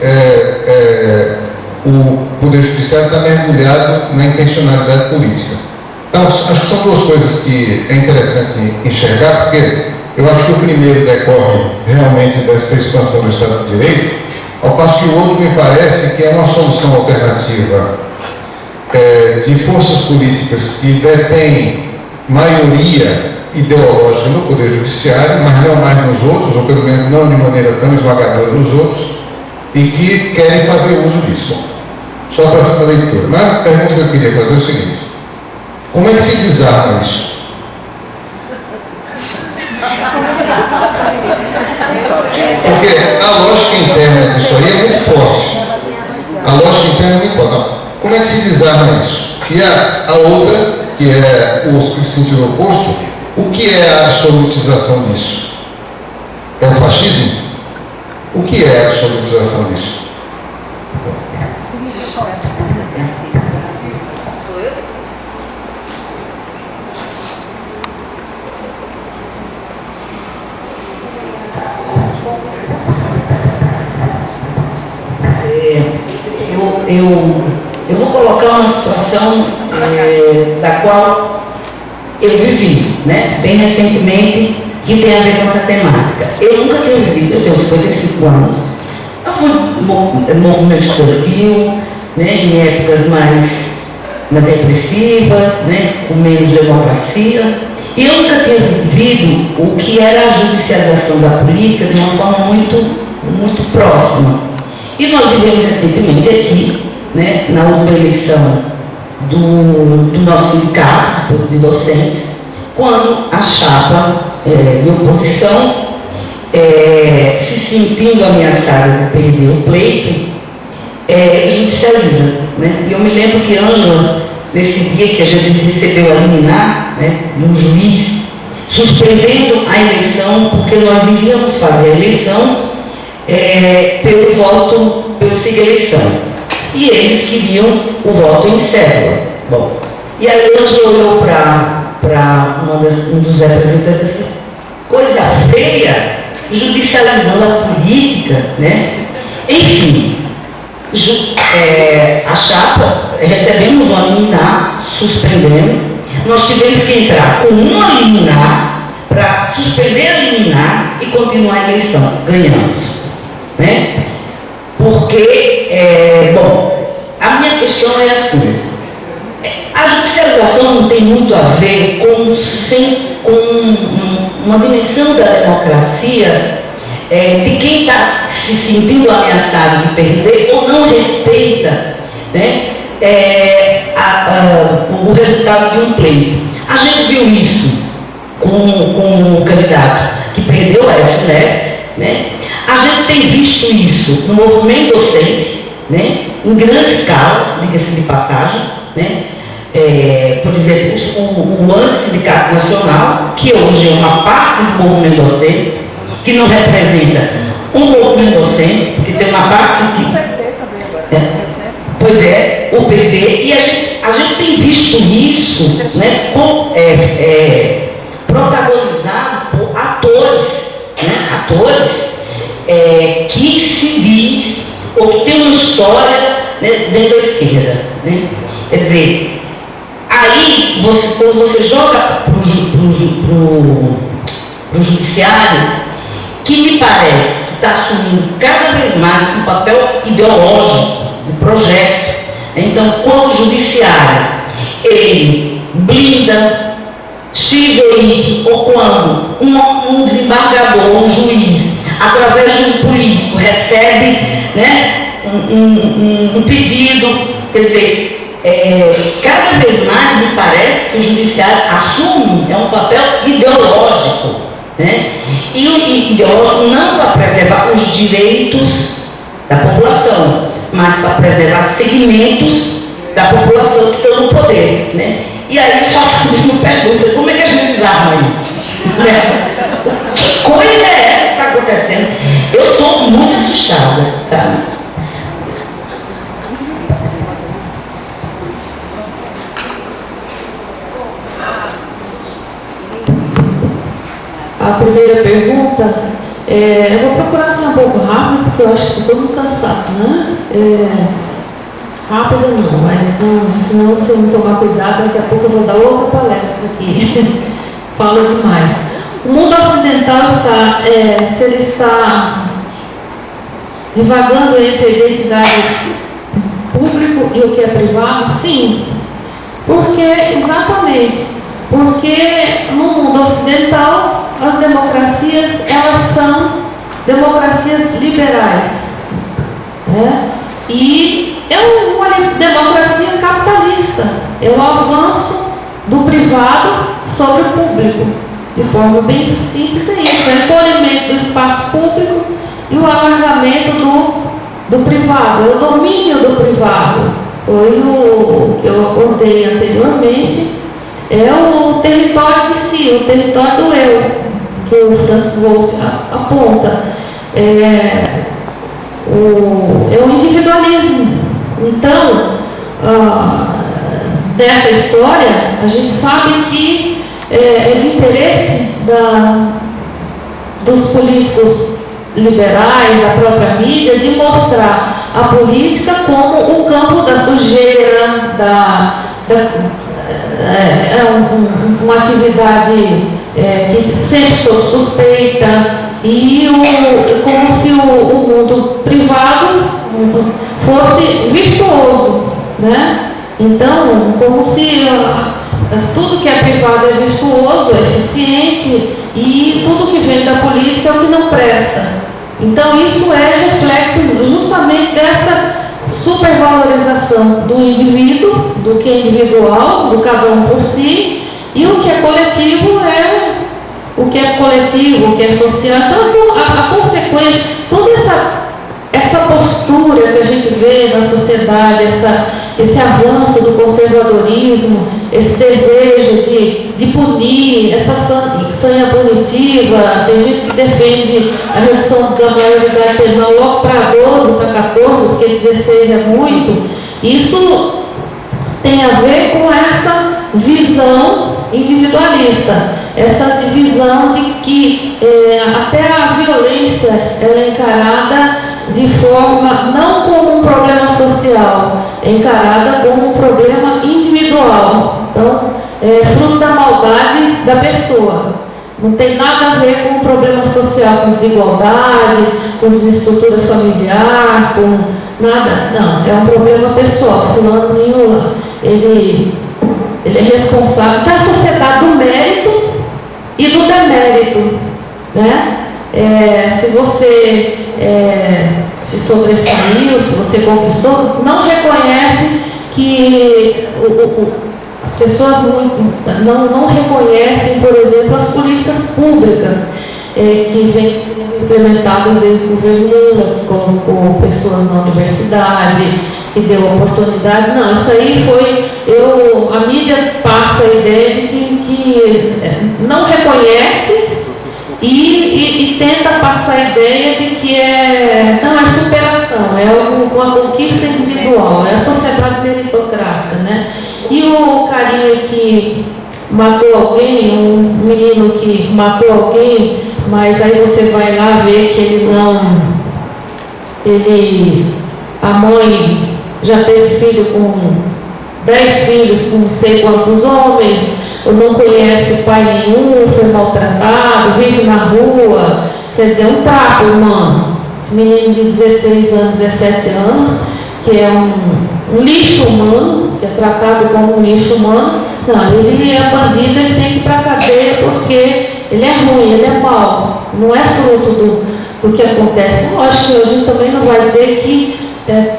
o Poder Judiciário está mergulhado na intencionalidade política. Então, acho que são duas coisas que é interessante enxergar, porque eu acho que o primeiro decorre realmente dessa expansão do Estado de Direito, ao passo que o outro me parece que é uma solução alternativa de forças políticas que detêm maioria ideológica no Poder Judiciário, mas não mais nos outros, ou pelo menos não de maneira tão esmagadora nos outros, e que querem fazer uso disso. Só para a leitura. Mas a pergunta que eu queria fazer é o seguinte: como é que se desarma isso? Porque a lógica interna disso aí é muito forte. A lógica interna é muito forte. Não. Como é que se desarma isso? E a outra, que é o sentido oposto, o que é a absolutização disso? É o fascismo? O que é a absolutização disso? Eu vou colocar uma situação da qual eu vivi, né, bem recentemente, que tem a ver com essa temática. Eu nunca tinha vivido, eu tenho 55 anos, eu fui movimento estudantil, né, em épocas mais depressivas, né, com menos democracia, e eu nunca tinha vivido o que era a judicialização da política de uma forma muito próxima. E nós vivemos recentemente aqui, né, na última eleição do nosso sindicato de docentes, quando a chapa de oposição, se sentindo ameaçada de perder o pleito, judicializa. Né? E eu me lembro que Ângela, nesse dia que a gente recebeu a liminar, né, de um juiz, suspendendo a eleição, porque nós iríamos fazer a eleição pelo voto, pelo seguir a eleição. E eles queriam o voto em cédula. Bom, e aí Ângela olhou para um dos representantes e disse, coisa feia, judicializando a política, né? Enfim, a chapa, recebemos uma liminar suspendendo, nós tivemos que entrar com uma liminar para suspender a liminar e continuar a eleição. Ganhamos, né? Porque, bom, a minha questão é assim, a judicialização não tem muito a ver com uma dimensão da democracia de quem está se sentindo ameaçado de perder ou não respeita, né, o resultado de um pleito. A gente viu isso com um candidato que perdeu a Aécio Neves, né? A gente tem visto isso no movimento docente, né, em grande escala, diga-se de passagem, né? Por exemplo, o Anti-Sindicato Nacional, que hoje é uma parte do movimento docente, que não representa um movimento docente, porque tem uma parte que... O PT também agora. Pois é, o PT, e a gente tem visto isso, né, protagonizado por atores, né, que se diz, ou que tem uma história, né, dentro da esquerda. Né? Quer dizer, aí, quando você joga para o judiciário, que me parece que está assumindo cada vez mais um papel ideológico do projeto. Então, quando o judiciário, ele blinda X ou Y, ou quando um desembargador, um juiz, através de um político, recebe, né, um pedido, quer dizer, cada vez mais me parece que o judiciário assume um papel ideológico, né? E o ideológico não para preservar os direitos da população, mas para preservar segmentos da população que estão no poder, né? E aí eu faço a mesma pergunta, como é que a gente desarma isso? Que coisa é essa que está acontecendo? Eu estou muito assustada, sabe? A primeira pergunta, eu vou procurar ser um pouco rápido, porque eu acho que estou todo mundo cansado, né? Rápida não, mas não, senão se eu não tomar cuidado, daqui a pouco eu vou dar outra palestra aqui. Fala demais. O mundo ocidental está, se ele está divagando entre a identidade público e o que é privado, sim. Porque no mundo ocidental as democracias, elas são democracias liberais, né? E é uma democracia capitalista, é o avanço do privado sobre o público, de forma bem simples, é isso, é o encolhimento do espaço público e o alargamento do privado, é o domínio do privado. Foi o que eu abordei anteriormente, é o território de si, o território do eu, o Francis Wolff aponta. É o individualismo. Então, dessa história, a gente sabe que é de interesse dos políticos liberais, da própria mídia, de mostrar a política como o campo da sujeira, uma atividade que sempre sob suspeita, e como se o mundo privado fosse virtuoso, né? Então, como se tudo que é privado é virtuoso, é eficiente, e tudo que vem da política é o que não presta. Então, isso é reflexo justamente dessa supervalorização do indivíduo, do que é individual, do cada um por si, e o que é coletivo é o que é coletivo, o que é social. Então, a consequência, toda essa postura que a gente vê na sociedade, esse avanço do conservadorismo, esse desejo de punir, essa sanha punitiva, tem gente que defende a redução da maioridade penal logo para 12, para 14, porque 16 é muito. Isso tem a ver com essa visão individualista, essa divisão de que até a violência ela é encarada de forma não como um problema social, é encarada como um problema individual. Então, é fruto da maldade da pessoa. Não tem nada a ver com um problema social, com desigualdade, com desestrutura familiar, com nada. Não, é um problema pessoal. Fulano nenhum, ele é responsável pela sociedade do mérito e do demérito, né? Se você se sobressaiu, se você conquistou, não reconhece que as pessoas não reconhecem, por exemplo, as políticas públicas que vêm sendo implementadas desde o governo Lula, que colocou pessoas na universidade, que deu oportunidade. Não, isso aí foi... a mídia passa a ideia de que não reconhece e tenta passar a ideia de que não é superação, é uma conquista individual, é a sociedade meritocrática, né? E o carinha que matou alguém, um menino que matou alguém, mas aí você vai lá ver que a mãe já teve filho com 10 filhos, com não sei quantos homens, ou não conhece pai nenhum, foi maltratado, vive na rua, quer dizer, um trapo humano. Esse menino de 16 anos, 17 anos, que é um lixo humano, que é tratado como um lixo humano, não, ele é bandido, ele tem que ir para a cadeia porque ele é ruim, ele é mau, não é fruto do que acontece. Lógico que a gente também não vai dizer que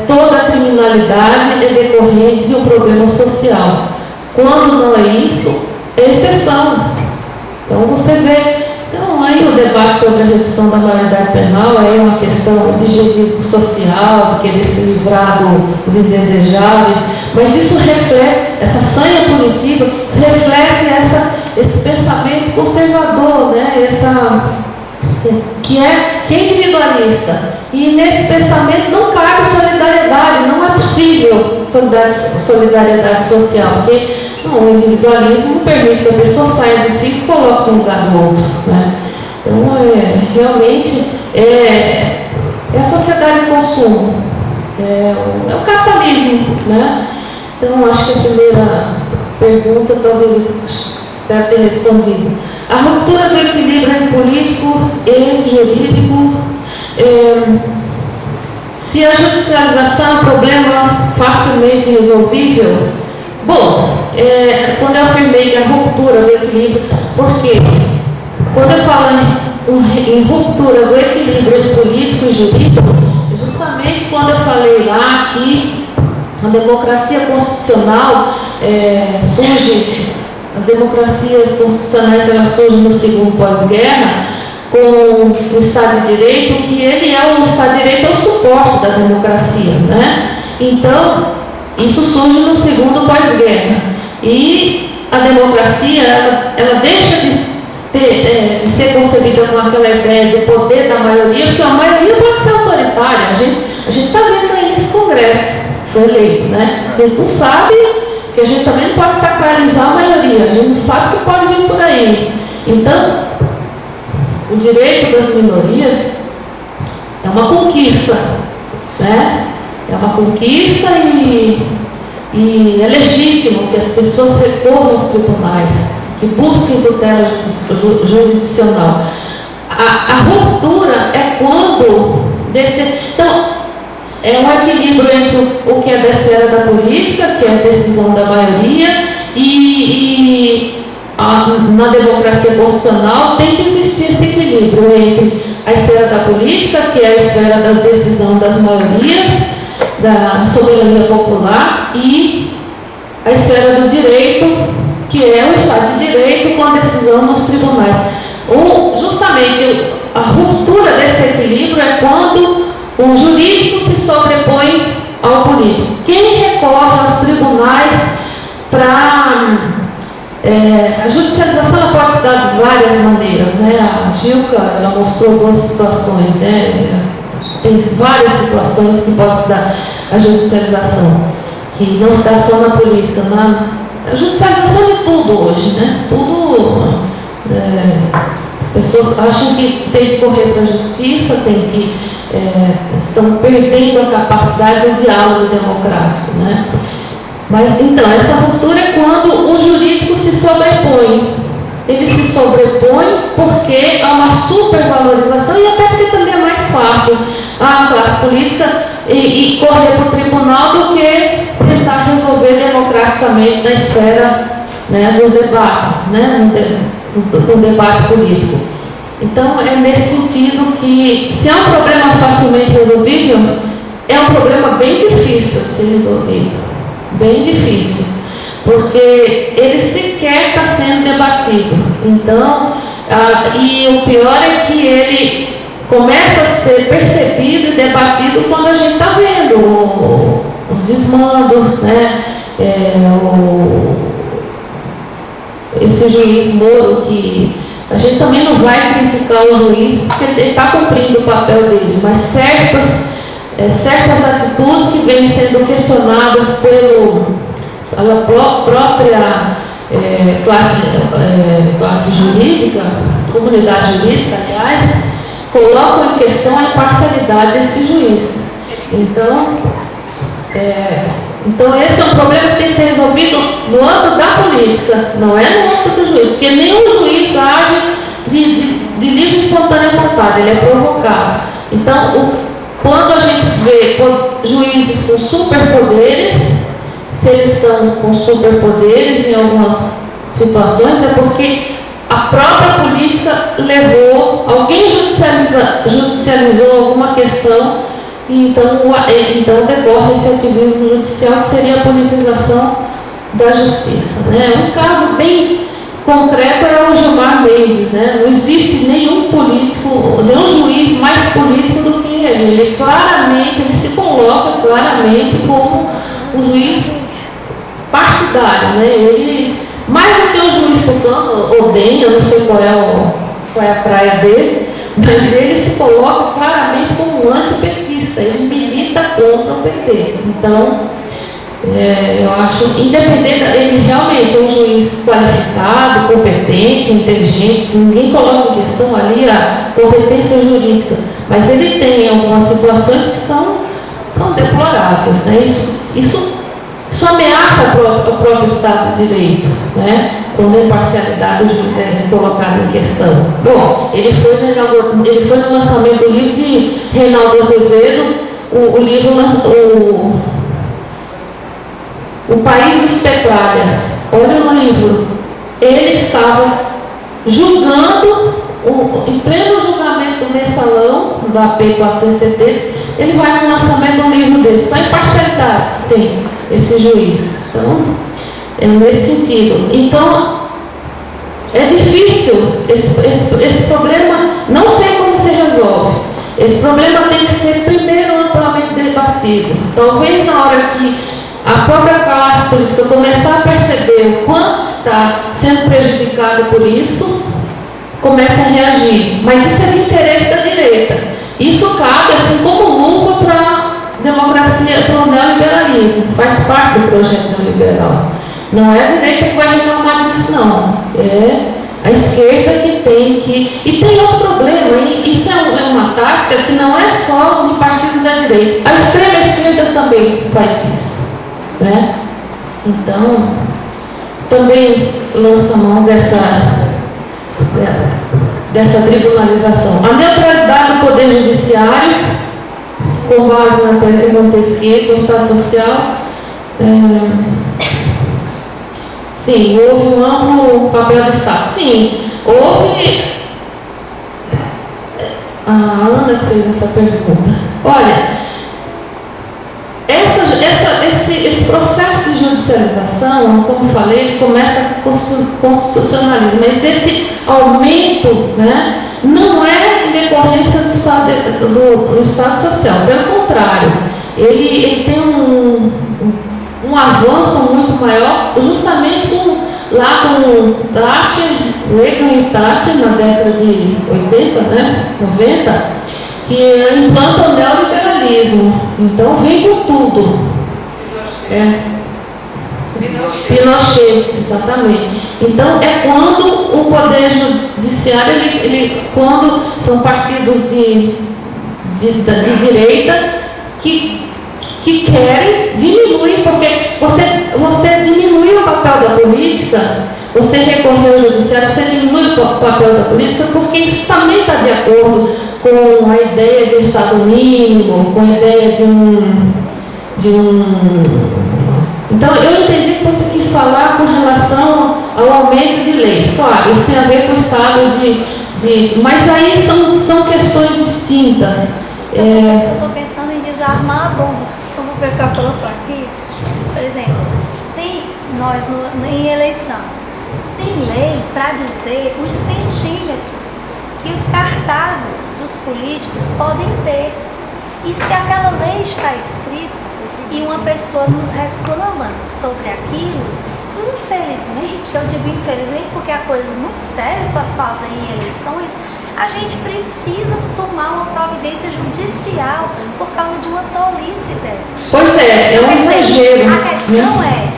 toda a criminalidade é decorrente de um problema social. Quando não é isso, é exceção. Então você vê, aí o debate sobre a redução da maioridade penal é uma questão de higienismo social, de querer se livrar dos indesejáveis, mas isso reflete, essa sanha punitiva, isso reflete esse pensamento conservador, né? Que é individualista. E nesse pensamento não cabe solidariedade, não é possível solidariedade social, porque o individualismo permite que a pessoa saia de si e se coloque no lugar do outro, né? Então, realmente, é a sociedade de consumo, é o capitalismo, né? Então, acho que a primeira pergunta, talvez, espero ter respondido. A ruptura do equilíbrio político e jurídico, se a judicialização é um problema facilmente resolvível, bom, quando eu afirmei que a ruptura do equilíbrio, porque quando eu falo em ruptura do equilíbrio político e jurídico, justamente quando eu falei lá que a democracia constitucional surge, as democracias constitucionais elas surgem no segundo pós-guerra, com o Estado de Direito, que ele o Estado de Direito é o suporte da democracia, né? Então, isso surge no segundo pós-guerra. E a democracia, ela deixa de ser concebida com aquela ideia do poder da maioria, porque a maioria pode ser autoritária. A gente está vendo aí nesse Congresso, foi eleito, né? A gente não sabe, que a gente também não pode sacralizar a maioria, a gente não sabe o que pode vir por aí. Então, o direito das minorias é uma conquista, né? É uma conquista e é legítimo que as pessoas recorram aos tribunais, que busquem tutela jurisdicional. A ruptura é quando então, é um equilíbrio entre o que é da esfera da política, que é a decisão da maioria, na democracia constitucional tem que existir esse equilíbrio entre a esfera da política, que é a esfera da decisão das maiorias, da soberania popular, e a esfera do direito, que é o Estado de Direito com a decisão nos tribunais. Justamente a ruptura desse equilíbrio é quando o jurídico se sobrepõe ao político. Quem recorre aos tribunais para... a judicialização ela pode se dar de várias maneiras, né? A Gilca ela mostrou algumas situações, né? Tem várias situações que pode se dar a judicialização, que não se dá só na política, a judicialização de tudo hoje, né? Tudo, as pessoas acham que tem que correr para a justiça, estão perdendo a capacidade do diálogo democrático, né? Mas então, essa ruptura é quando o jurídico se sobrepõe. Ele se sobrepõe porque há uma supervalorização e até porque também é mais fácil a classe política e correr para o tribunal do que tentar resolver democraticamente na esfera, né, dos debates, né, no debate político. Então, é nesse sentido que, se é um problema facilmente resolvível, é um problema bem difícil de ser resolvido. Bem difícil, porque ele sequer está sendo debatido. Então, e o pior é que ele começa a ser percebido e debatido quando a gente está vendo os desmandos, né? Esse juiz Moro, que a gente também não vai criticar o juiz porque ele está cumprindo o papel dele, mas certas atitudes que vêm sendo questionadas pela própria classe jurídica, comunidade jurídica, aliás, colocam em questão a imparcialidade desse juiz. Então, esse é um problema que tem que ser resolvido no âmbito da política, não é no âmbito do juiz, porque nenhum juiz age de livre e espontânea vontade, ele é provocado. Então, quando a gente vê juízes com superpoderes, se eles estão com superpoderes em algumas situações, é porque a própria política alguém judicializou alguma questão, e então decorre esse ativismo judicial, que seria a politização da justiça, né? Um caso bem concreto é o Gilmar Mendes, né? Não existe nenhum político, nenhum juiz mais político do que ele. Ele se coloca claramente como um juiz partidário, né? Ele, mais do que o juiz tucano, eu não sei qual é a praia dele, mas ele se coloca claramente como um antipetista, ele milita contra o PT. Então, eu acho, independente, ele realmente é um juiz qualificado, competente, inteligente, ninguém coloca em questão ali a competência jurídica, mas ele tem algumas situações que são deploráveis, né? Isso ameaça o próprio Estado de Direito, né? Quando a imparcialidade do juiz é colocada em questão. Bom, ele foi no lançamento do livro de Reinaldo Azevedo, O País dos Petralhas. Olha no livro, ele estava julgando, em pleno julgamento do mensalão, do AP 470, ele vai no lançamento do livro dele, só imparcialidade tem esse juiz. Então, é nesse sentido. Então, é difícil, esse problema, não sei como se resolve. Esse problema tem que ser primeiro amplamente debatido. Talvez na hora que a própria classe política começar a perceber o quanto está sendo prejudicada por isso, comece a reagir. Mas isso é de interesse da direita. Isso cabe assim como luva para a democracia, para o neoliberalismo. Faz parte do projeto neoliberal. Não é a direita que vai reclamar disso, não. É a esquerda que tem que... E tem outro problema, e isso é uma tática que não é só de partidos da direita. A extrema esquerda também faz isso, né? Então, também lança mão dessa tribunalização. A neutralidade do Poder Judiciário, com base na tese de Montesquieu, do Estado Social, sim, houve um amplo papel do Estado. Sim, houve... A Ana fez essa pergunta. Olha, esse processo de judicialização, como falei, começa com o constitucionalismo, mas esse aumento, né, não é em decorrência do Estado Social, pelo contrário, ele tem um avanço muito maior, justamente lá com Thatcher, Reagan e Thatcher, na década de 80, né, 90, que implanta o neoliberalismo. Então vem com tudo. Pinochet, exatamente. Então é quando o Poder Judiciário, quando são partidos de direita que querem diminuir, porque você diminui o papel da política, você recorrer ao judiciário, você diminui o papel da política, porque isso também está de acordo com a ideia de Estado mínimo, com a ideia de um... Então, eu entendi que você quis falar com relação ao aumento de leis. Claro, isso tem a ver com o estado de... Mas aí são questões distintas. Eu estou pensando em desarmar a bomba, como o pessoal colocou aqui. Por exemplo, em eleição, tem lei para dizer os centímetros que os cartazes dos políticos podem ter. E se aquela lei está escrita e uma pessoa nos reclama sobre aquilo, infelizmente, eu digo infelizmente porque há coisas muito sérias para se fazer em eleições, a gente precisa tomar uma providência judicial por causa de uma tolice dessa. Pois é um exagero. A questão é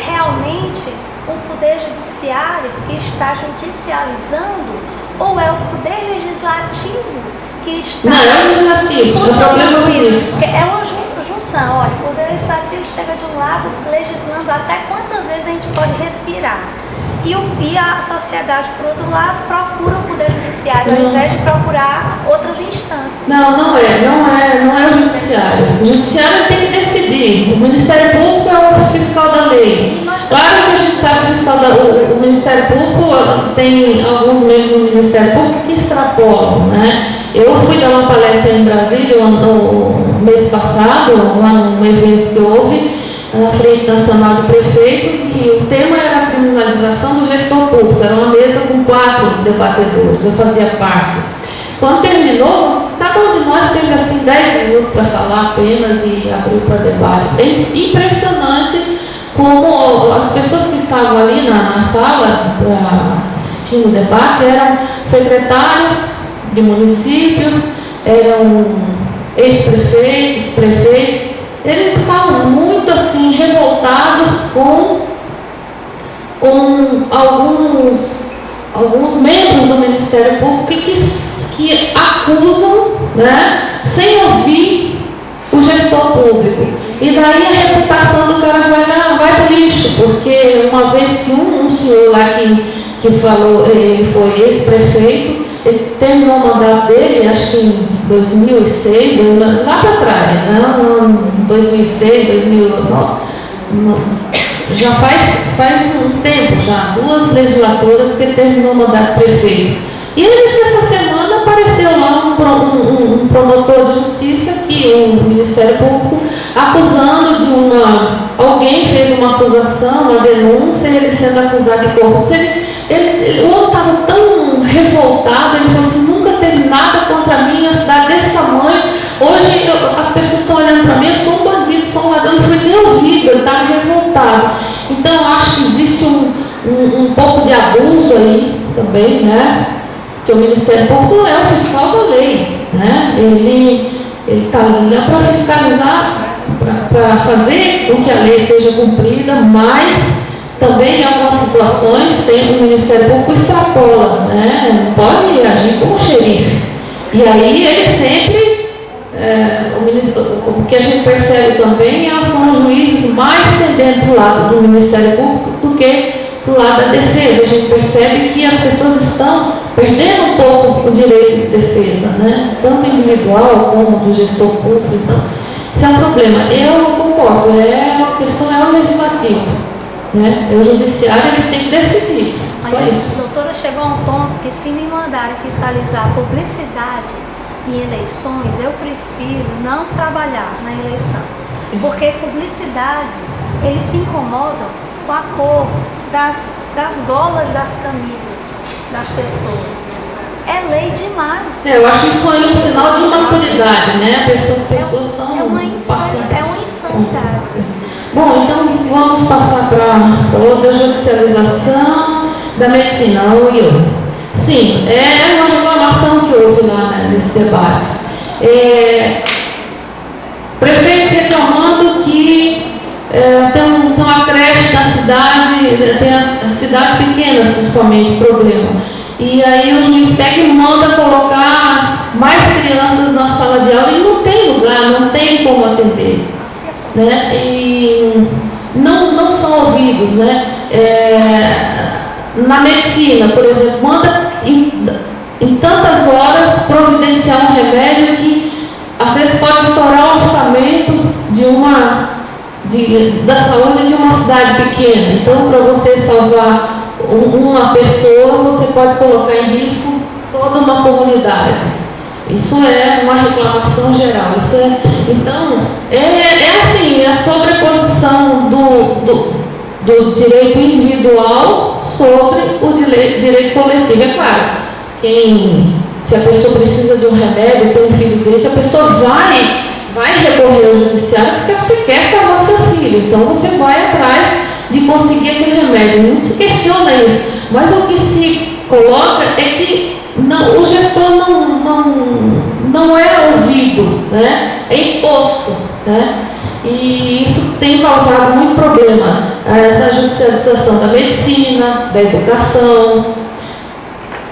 realmente o Poder Judiciário que está judicializando ou é o Poder Legislativo que está... Não, é o Legislativo, o problema político. É uma junção, olha, o Poder Legislativo chega de um lado legislando até quantas vezes a gente pode respirar. E a sociedade, por outro lado, procura o Poder Judiciário ao invés de procurar outras instâncias. Não é o Judiciário. O Judiciário tem que decidir. O Ministério Público é o fiscal da lei. Claro que a gente sabe que o Ministério Público tem alguns membros do Ministério Público que extrapolam, né? Eu fui dar uma palestra em Brasília no mês passado, lá num evento que houve, na Frente Nacional de Prefeitos, e o tema era a criminalização do gestor público. Era uma mesa com 4 debatedores, eu fazia parte. Quando terminou, cada um de nós teve assim 10 minutos para falar apenas e abriu para debate. É impressionante como as pessoas que estavam ali na sala assistindo o debate eram secretários de municípios, eram ex-prefeitos, prefeitos. Eles estavam muito assim revoltados com alguns membros do Ministério Público que acusam, né, sem ouvir o gestor público. E daí a reputação do cara vai para o lixo, porque uma vez que um senhor lá que falou, ele foi ex-prefeito, ele terminou o mandato dele, acho que em 2006, lá para trás, não, 2006, 2009, já faz um tempo já, 2 legislaturas que ele terminou o mandato de prefeito. E eles, essa semana, apareceu lá um promotor de justiça, que o Ministério Público, acusando de alguém fez uma acusação, uma denúncia, ele sendo acusado de corrupto. O homem estava tão revoltado, ele falou assim: nunca teve nada contra mim, a cidade desse tamanho, hoje as pessoas estão olhando para mim, eu sou um bandido, sou um ladrão, não fui nem ouvido, ele estava revoltado. Então eu acho que existe um pouco de abuso aí também, né? Que o Ministério Público é o fiscal da lei, né? Ele está ali para fiscalizar, para fazer com que a lei seja cumprida, mas também em algumas situações o Ministério Público extrapola, né? Não pode agir como xerife. E aí ele sempre, o que a gente percebe também são os juízes mais tendendo para o lado do Ministério Público do que para o lado da defesa. A gente percebe que as pessoas estão perdendo um pouco o direito de defesa, né? Tanto individual como do gestor público. Então, isso é um problema. Eu concordo, a questão é o legislativo, né? O judiciário ele tem que decidir. Só isso. Doutora, chegou a um ponto que se me mandarem fiscalizar publicidade em eleições, eu prefiro não trabalhar na eleição. Porque publicidade, eles se incomodam com a cor das golas das camisas das pessoas. É lei demais. Eu acho isso aí um sinal de imaturidade, né? As pessoas estão É uma insanidade. Bom, então vamos passar para outra judicialização da medicina. Sim, é uma reclamação que houve lá, né, nesse debate. Prefeitos reclamando que tem uma creche na cidade, tem as cidades pequenas principalmente, problema. E aí o juiz pega e manda colocar mais crianças na sala de aula e não tem lugar, não tem como atender, né? E não são ouvidos, né? Na medicina, por exemplo, manda em tantas horas providenciar um remédio que às vezes pode estourar o orçamento da saúde de uma cidade pequena. Então, para você salvar uma pessoa, você pode colocar em risco toda uma comunidade. Isso é uma reclamação geral. Então, assim, a sobreposição do direito individual sobre o direito coletivo. É claro, se a pessoa precisa de um remédio, tem um filho doente, a pessoa vai recorrer ao judiciário porque você quer salvar seu filho. Então você vai atrás de conseguir aquele remédio. Não se questiona isso. Mas o que se coloca é que o gestor não é ouvido, né? É imposto, né? E isso tem causado muito problema. Essa judicialização da medicina, da educação,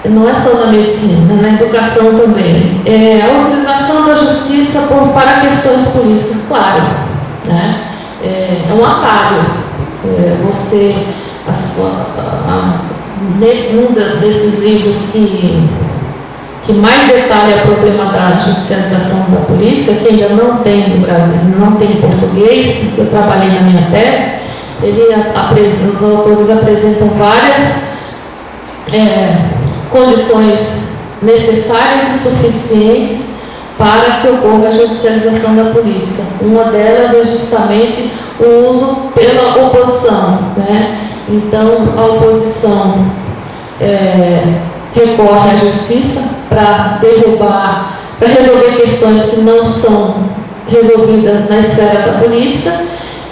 não é só na medicina, na educação também. A utilização da justiça para questões políticas, claro, né? É um atalho. Um desses livros que mais detalha o problema da judicialização da política, que ainda não tem no Brasil, não tem em português, eu trabalhei na minha tese, os autores apresentam várias condições necessárias e suficientes para que ocorra a judicialização da política. Uma delas é justamente o uso pela oposição, né? Então, a oposição recorre à justiça para resolver questões que não são resolvidas na esfera da política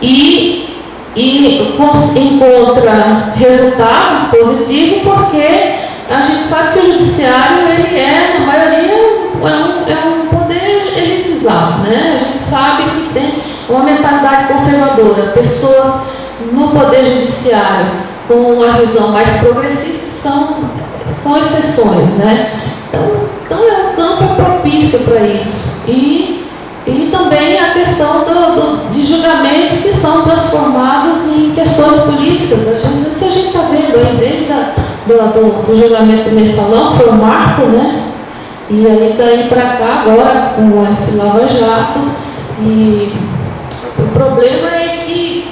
e encontra resultado positivo, porque a gente sabe que o judiciário, na maioria, é um poder elitizado, né? A gente sabe que tem uma mentalidade conservadora. Pessoas no poder judiciário com uma visão mais progressista são exceções, né? Então o campo é propício para isso. E também a questão de julgamentos que são transformados em questões políticas. Isso a gente está vendo aí desde do julgamento do Mensalão, que foi um marco, né? E aí daí para cá, agora com esse Lava Jato. E o problema é que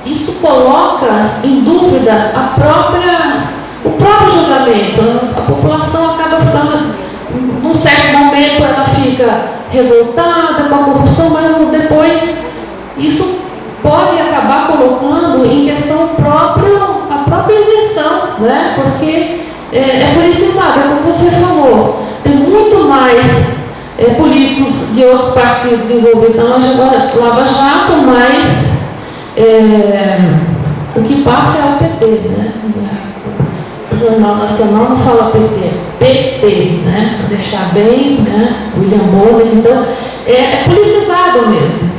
isso coloca em dúvida o próprio julgamento. A população acaba ficando, num certo momento, ela fica revoltada com a corrupção, mas depois isso pode acabar colocando em questão a própria isenção, né? Porque é politizado, é como você falou, tem muito mais políticos de outros partidos envolvidos na Lava Jato, mas o que passa é o PT, né? O Jornal Nacional não fala PT, PT, né? Para deixar bem, né? William Bonner, então é politizado mesmo.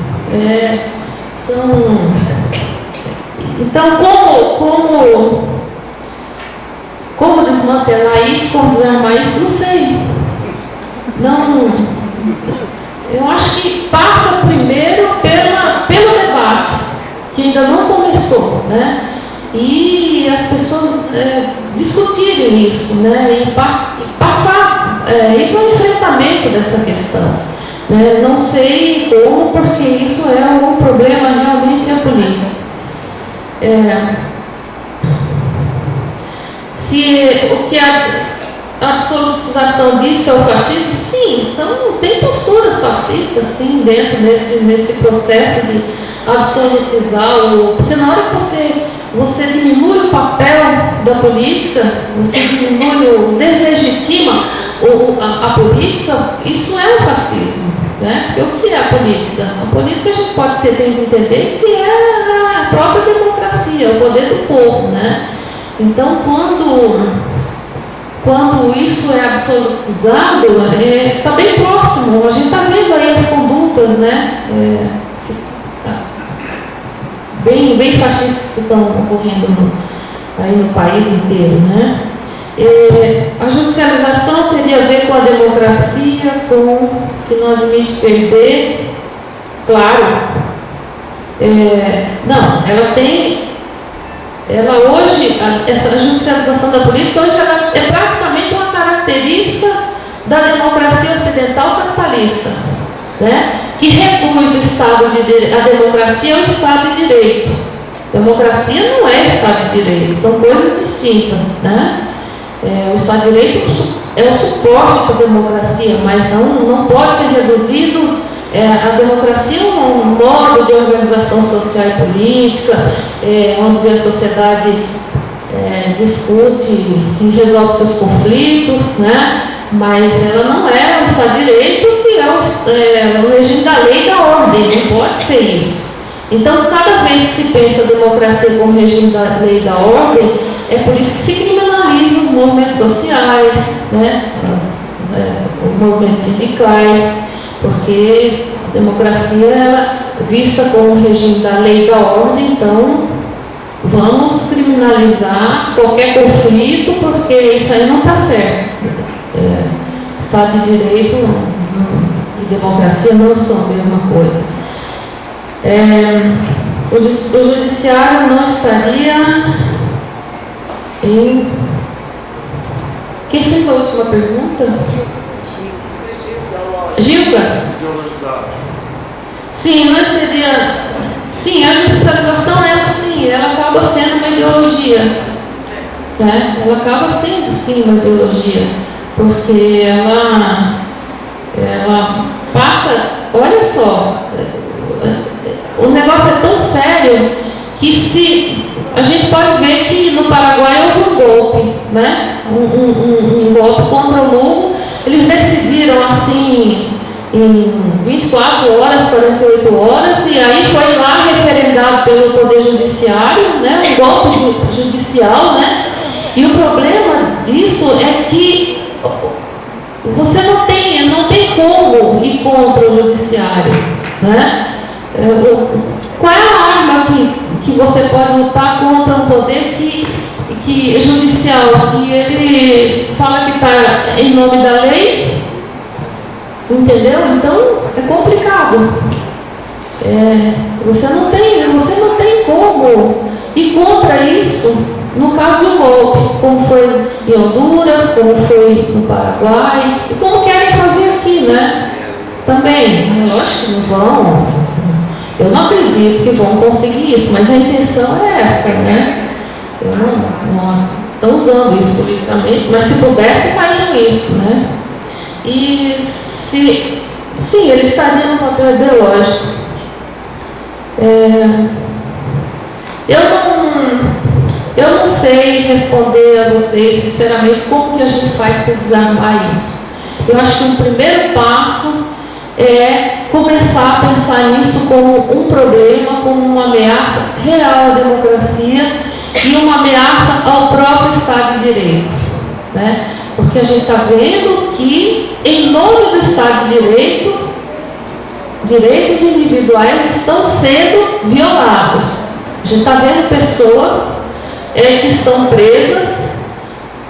Então, como desmantelar isso, como desarmar isso, não sei. Não, eu acho que passa primeiro pelo debate, que ainda não começou, né? E as pessoas discutirem isso, né? E passar, ir para o enfrentamento dessa questão. Né? Não sei como, porque isso é um problema realmente político. Se o que a absolutização disso é o fascismo, sim, tem posturas fascistas, sim, dentro nesse processo de absolutizar porque na hora que você diminui o papel da política, você deslegitima a política, isso é o fascismo. Né? Porque o que é a política? A política a gente pode ter que entender que é a própria democracia, o poder do povo. Né? Então, quando isso é absolutizado, está bem próximo. A gente está vendo aí as condutas, né? Bem fascistas que estão ocorrendo aí no país inteiro. Né? A judicialização teria a ver com a democracia, com que não admite perder, claro. Não, ela hoje, essa judicialização da política, hoje ela é praticamente uma característica da democracia ocidental capitalista, né? Que reduz o Estado de Direito, a democracia ao Estado de Direito. Democracia não é Estado de Direito, são coisas distintas, né? O Estado de Direito é o suporte para a democracia, mas não pode ser reduzido. A democracia é um modo de organização social e política, onde a sociedade discute e resolve seus conflitos, né? Mas ela não é o Estado de Direito, que é o regime da lei e da ordem, não pode ser isso. Então, cada vez que se pensa a democracia como regime da lei e da ordem, é por isso que se criminaliza os movimentos sociais, né? Os movimentos sindicais, porque a democracia ela é vista como regime da lei e da ordem, então vamos criminalizar qualquer conflito, porque isso aí não está certo. Estado de Direito e democracia não são a mesma coisa. O judiciário não estaria em... Quem fez a última pergunta? Gilda? Sim, não seria... Sim, a judicialização, ela acaba sendo uma ideologia. Né? Ela acaba sendo, sim, uma ideologia. Porque ela passa... Olha só, o negócio é tão sério que se... A gente pode ver que no Paraguai houve um golpe, né? Um golpe contra o Lugo. Eles decidiram assim em 24 horas, 48 horas, e aí foi lá referendado pelo Poder Judiciário, né? Um golpe judicial, né? E o problema disso é que você não tem como ir contra o Judiciário, né? Qual é a arma que você pode lutar contra um poder que judicial, que ele fala que está em nome da lei? Entendeu? Então é complicado. Você não tem como ir contra isso no caso de um golpe, como foi em Honduras, como foi no Paraguai, e como querem fazer aqui, né? Também, lógico que não vão. Eu não acredito que vão conseguir isso, mas a intenção é essa, né? Não estão usando isso politicamente, mas se pudesse, fariam isso, né? E sim, ele estaria no papel ideológico. Eu não sei responder a vocês, sinceramente, como que a gente faz para desarmar isso. Eu acho que um primeiro passo é começar a pensar nisso como um problema, como uma ameaça real à democracia, e uma ameaça ao próprio Estado de Direito, né? Porque a gente está vendo que, em nome do Estado de Direito, direitos individuais estão sendo violados. A gente está vendo pessoas que estão presas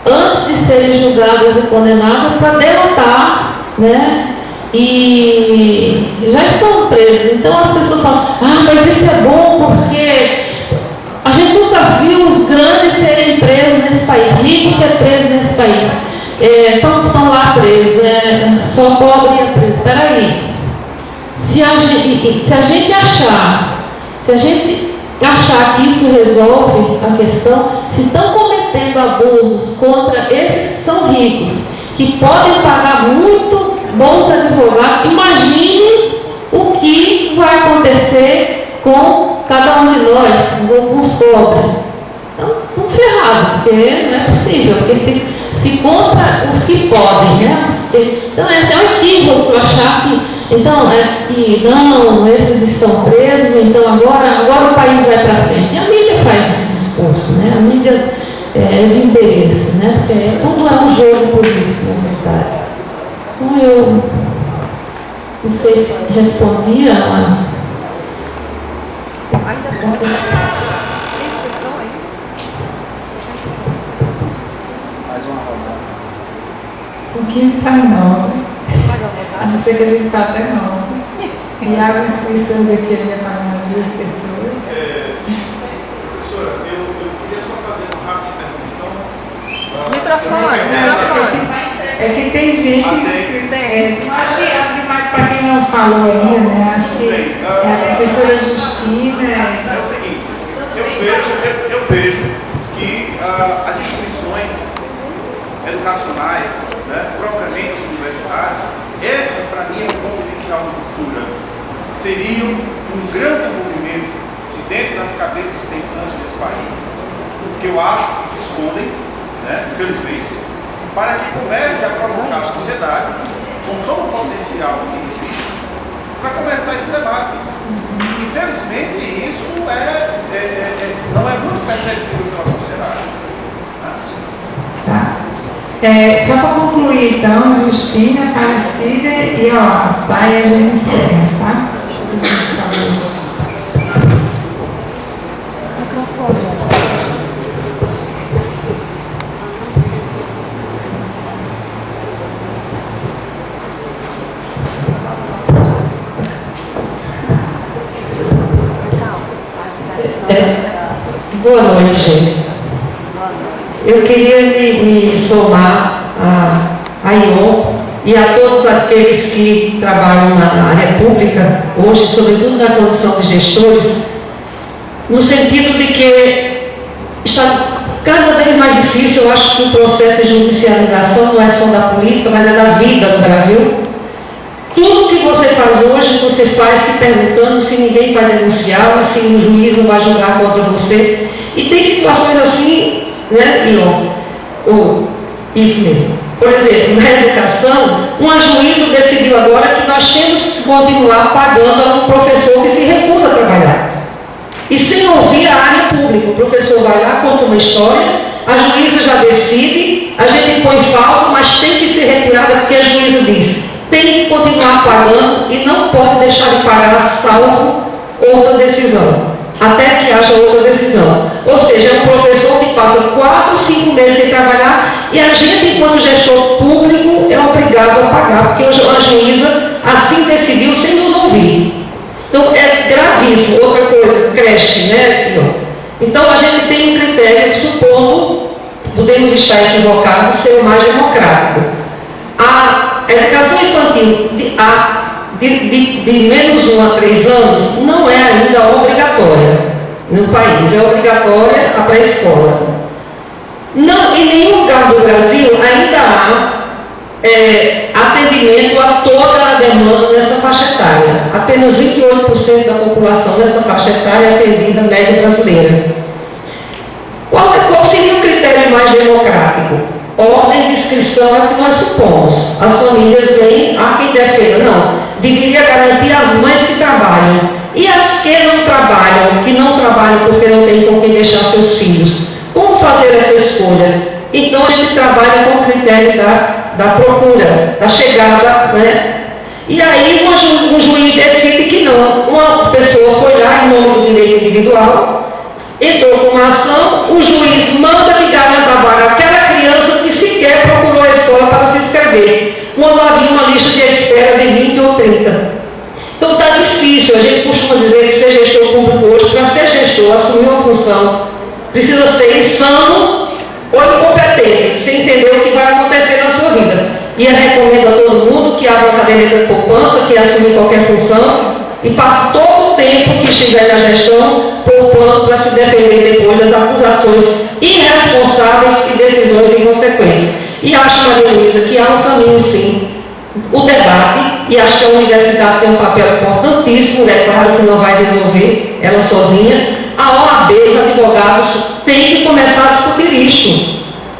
antes de serem julgadas e condenadas para delatar, né? E já estão presas. Então as pessoas falam, mas isso é bom porque a gente nunca viu os grandes serem presos nesse país, ricos ser presos nesse país. Estão lá presos, só pobre é preso. Espera aí. Se a gente achar que isso resolve a questão, se estão cometendo abusos contra esses que são ricos, que podem pagar muito bons advogados, imagine o que vai acontecer com cada um de nós, com os pobres. Então, estamos ferrados, porque não é possível, porque se contra os que podem, né? Então, esse é um equívoco achar que esses estão presos, então agora o país vai para frente. E a mídia faz esse discurso, né? A mídia é de interesse, né? Porque tudo é um jogo político, na verdade. Então eu não sei se respondia a... São 15 para 9. A não ser que a gente vá até 9. E abre inscrições aqui para umas 2 pessoas. Professora, eu queria só fazer uma rápida intervenção. Microfone. É que tem gente que acho que demais para quem não falou ainda, né? Acho que a professora Justina. É o seguinte, eu vejo que as instituições educacionais, né, propriamente as universidades, essa para mim é o ponto inicial da cultura. Seria um grande movimento de dentro das cabeças pensantes desse país, que eu acho que se escondem, né, infelizmente, para que comece a provocar a sociedade com todo o potencial que existe para começar esse debate. Infelizmente isso não é muito perceptível pela sociedade. Tá. Só para concluir então, Justina, Aparecida e vai a gente encerra, tá? Boa noite, gente. Eu queria me somar a ION e a todos aqueles que trabalham na área pública, hoje, sobretudo na condição de gestores, no sentido de que está cada vez mais difícil. Eu acho que o processo de judicialização não é só da política, mas é da vida no Brasil. Tudo que você faz hoje, você faz se perguntando se ninguém vai denunciar, se o juiz não vai julgar contra você. E tem situações assim, né, Ion? Isso mesmo. Por exemplo, na educação, uma juíza decidiu agora que nós temos que continuar pagando a um professor que se recusa a trabalhar. E sem ouvir a área pública. O professor vai lá, conta uma história, a juíza já decide, a gente põe falta, mas tem que ser retirada porque a juíza diz. Tem que continuar pagando e não pode deixar de pagar salvo outra decisão, até que haja outra decisão. Ou seja, é um professor que passa 4, 5 meses sem trabalhar e a gente, enquanto gestor público, é obrigado a pagar, porque a juíza assim decidiu sem nos ouvir. Então, é gravíssimo. Outra coisa, creche, né? Então, a gente tem um critério que, supondo, podemos estar equivocados, ser o mais democrático. A educação infantil de menos 1 a 3 anos não é ainda obrigatória no país, é obrigatória a pré-escola. Em nenhum lugar do Brasil ainda há atendimento a toda a demanda nessa faixa etária. Apenas 28% da população nessa faixa etária é atendida média brasileira. Qual seria o critério mais democrático? Ordem de inscrição é o que nós supomos. As famílias vêm, há quem defenda, não, deveria garantir às mães que trabalham. E as que não trabalham porque não têm com quem deixar seus filhos. Como fazer essa escolha? Então a gente trabalha com o critério da procura, da chegada, né? E aí um juiz decide que não. Uma pessoa foi lá em nome do direito individual, entrou com uma ação, o juiz manda ligar na vaga aquela criança que sequer procurou a escola para se inscrever. Quando havia uma lista de espera de 20 ou 30. Então está difícil, a gente costuma dizer que ser gestor público hoje, para ser gestor, assumir uma função, precisa ser insano ou incompetente, sem entender o que vai acontecer na sua vida. E eu recomendo a todo mundo que abra uma cadeira de poupança, que assumir qualquer função e passe todo o tempo que estiver na gestão poupando para se defender depois das acusações irresponsáveis e decisões inconsequentes. E acho, Maria Luísa, que há um caminho sim, o debate, e acho que a universidade tem um papel importantíssimo, é claro que não vai resolver ela sozinha. A OAB, os advogados, têm que começar a discutir isso.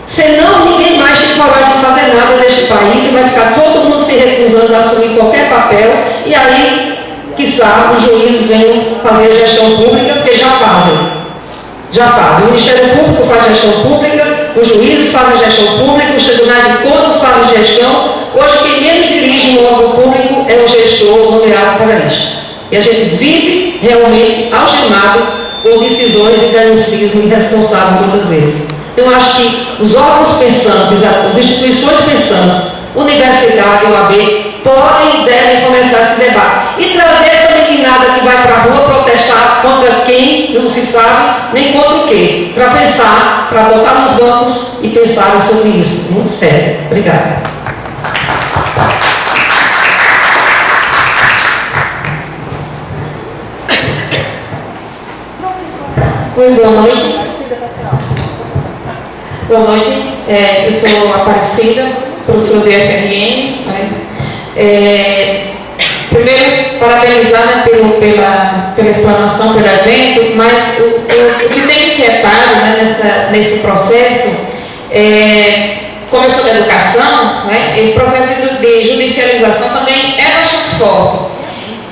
Senão ninguém mais tem coragem de fazer nada neste país e vai ficar todo mundo se recusando a assumir qualquer papel e aí, quiçá, os juízes venham fazer a gestão pública, porque já fazem. O Ministério Público faz gestão pública, os juízes fazem gestão pública, os tribunais de contas fazem gestão. Hoje quem menos dirige um órgão público é o gestor nomeado para isto. E a gente vive realmente algemado por decisões e denuncismo irresponsável muitas vezes. Então, acho que os órgãos pensantes, as instituições pensantes, universidade, OAB, podem e devem começar esse debate. E trazer essa meninada que vai para a rua protestar contra quem não se sabe, nem contra o quê. Para pensar, para botar nos bancos e pensar sobre isso. Muito sério. Obrigada. Oi, boa noite. Boa noite, eu sou Aparecida, professora do IFRN. Primeiro, parabenizar, né, pela explanação, pelo evento, mas o que tem me inquietado, né, nesse processo, como eu sou da educação, né, esse processo de judicialização também é bastante forte.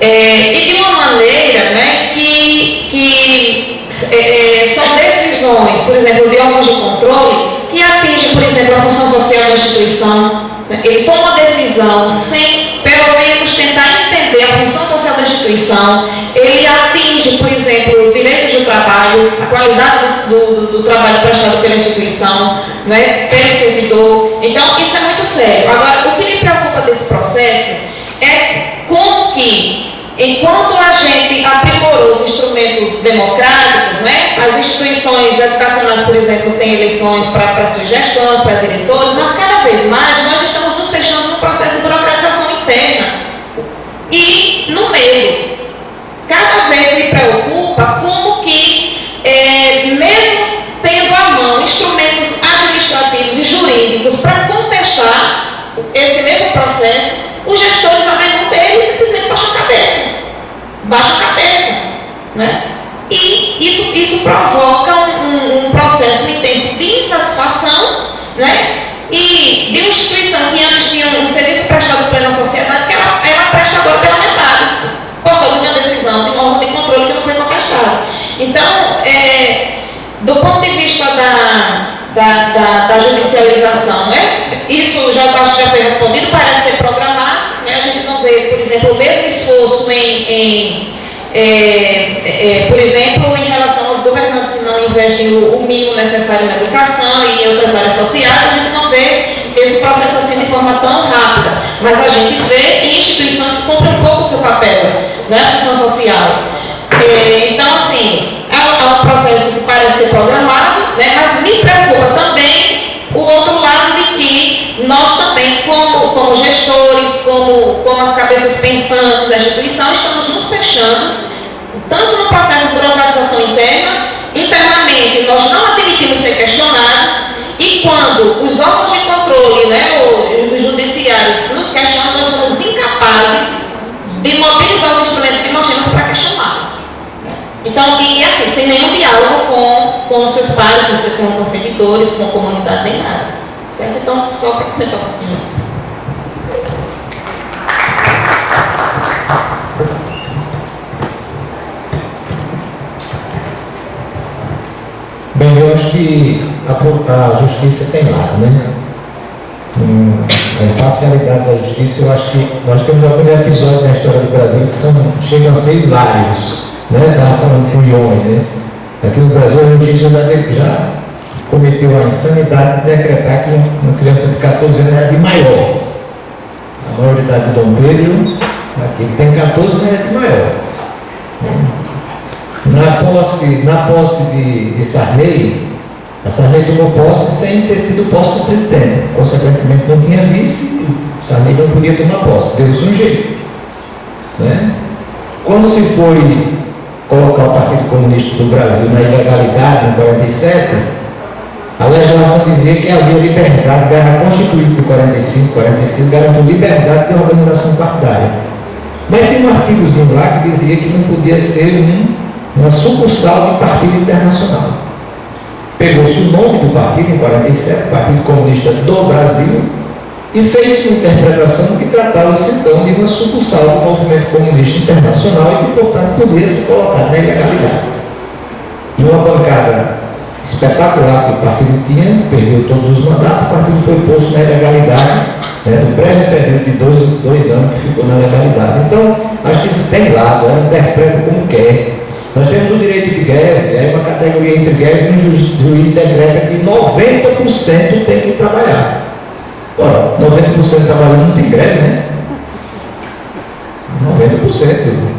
E de uma maneira, né, que são decisões, por exemplo, de órgãos de controle, que atingem, por exemplo, a função social da instituição. Ele toma uma decisão sem, pelo menos, tentar entender a função social da instituição. Ele atinge, por exemplo, direitos do trabalho, a qualidade do trabalho prestado pela instituição, né, pelo servidor. Então, isso é muito sério. Agora, o que me preocupa desse processo é como que, enquanto a gente aprimorou os instrumentos democráticos, né, as instituições educacionais, por exemplo, têm eleições para suas gestões, para diretores, mas cada vez mais nós estamos nos fechando no processo de burocratização interna e no meio. Cada vez me preocupa como que, mesmo tendo à mão instrumentos administrativos e jurídicos para contestar esse mesmo processo, os gestores abrem mão dele e simplesmente baixam a cabeça. Né? E isso provoca um processo intenso de insatisfação, né? E de uma instituição que antes tinha um serviço prestado pela sociedade, que ela presta agora pela metade, por causa de uma decisão de um órgão de controle que não foi contestado. Então, do ponto de vista da judicialização, né? Isso já acho que já foi respondido, parece ser programado, né? A gente não vê, por exemplo, o mesmo esforço por exemplo, em relação aos governantes que não investem o mínimo necessário na educação e em outras áreas sociais, a gente não vê esse processo assim de forma tão rápida, mas a gente vê em instituições que cumprem um pouco o seu papel, né, a função social. Então, assim, é um processo que parece ser programado, né, mas me preocupa também o outro lado de que nós também, como gestores, como as cabeças pensantes da instituição, estamos nos fechando, tanto no processo de burocratização interna, internamente nós não admitimos ser questionados, e quando os órgãos de controle, né, os judiciários nos questionam, nós somos incapazes de mobilizar os instrumentos que nós temos para questionar. Então, e assim, sem nenhum diálogo com os seus pares, com os servidores, com a comunidade, nem nada. Certo? Então, só para comentar um pouquinho isso. que a justiça tem lado, né? A imparcialidade da justiça, eu acho que nós temos alguns episódios na história do Brasil que chegam a ser hilários, né? Estava falando com o Ione, né? Aqui no Brasil a justiça já cometeu a insanidade de decretar que uma criança de 14 anos era de maior. A maioridade de Dom Pedro, aqui tem 14, mas é de maior. Na posse de Sarney, a Sarney tomou posse sem ter sido posse do presidente. Consequentemente, não tinha vice, Sarney não podia tomar posse, deu-se um jeito. Né? Quando se foi colocar o Partido Comunista do Brasil na ilegalidade, em 47, a legislação dizia que havia liberdade, era constituído por 45, 46, garantiu liberdade de organização partidária. Mas tem um artigozinho lá que dizia que não podia ser uma sucursal de partido internacional. Pegou-se o nome do partido em 47, Partido Comunista do Brasil, e fez uma interpretação que tratava-se então de uma sucursal do movimento comunista internacional e que, portanto, podia ser colocado na ilegalidade. E uma bancada espetacular que o partido tinha, perdeu todos os mandatos, o partido foi posto na ilegalidade, né, no breve período de dois anos que ficou na legalidade. Então, a justiça tem lado, ela interpreta como quer. Nós temos o direito de greve, é uma categoria entre greve e um juiz decreta que 90% tem que trabalhar. Ora, 90% trabalhando não tem greve, né? 90%.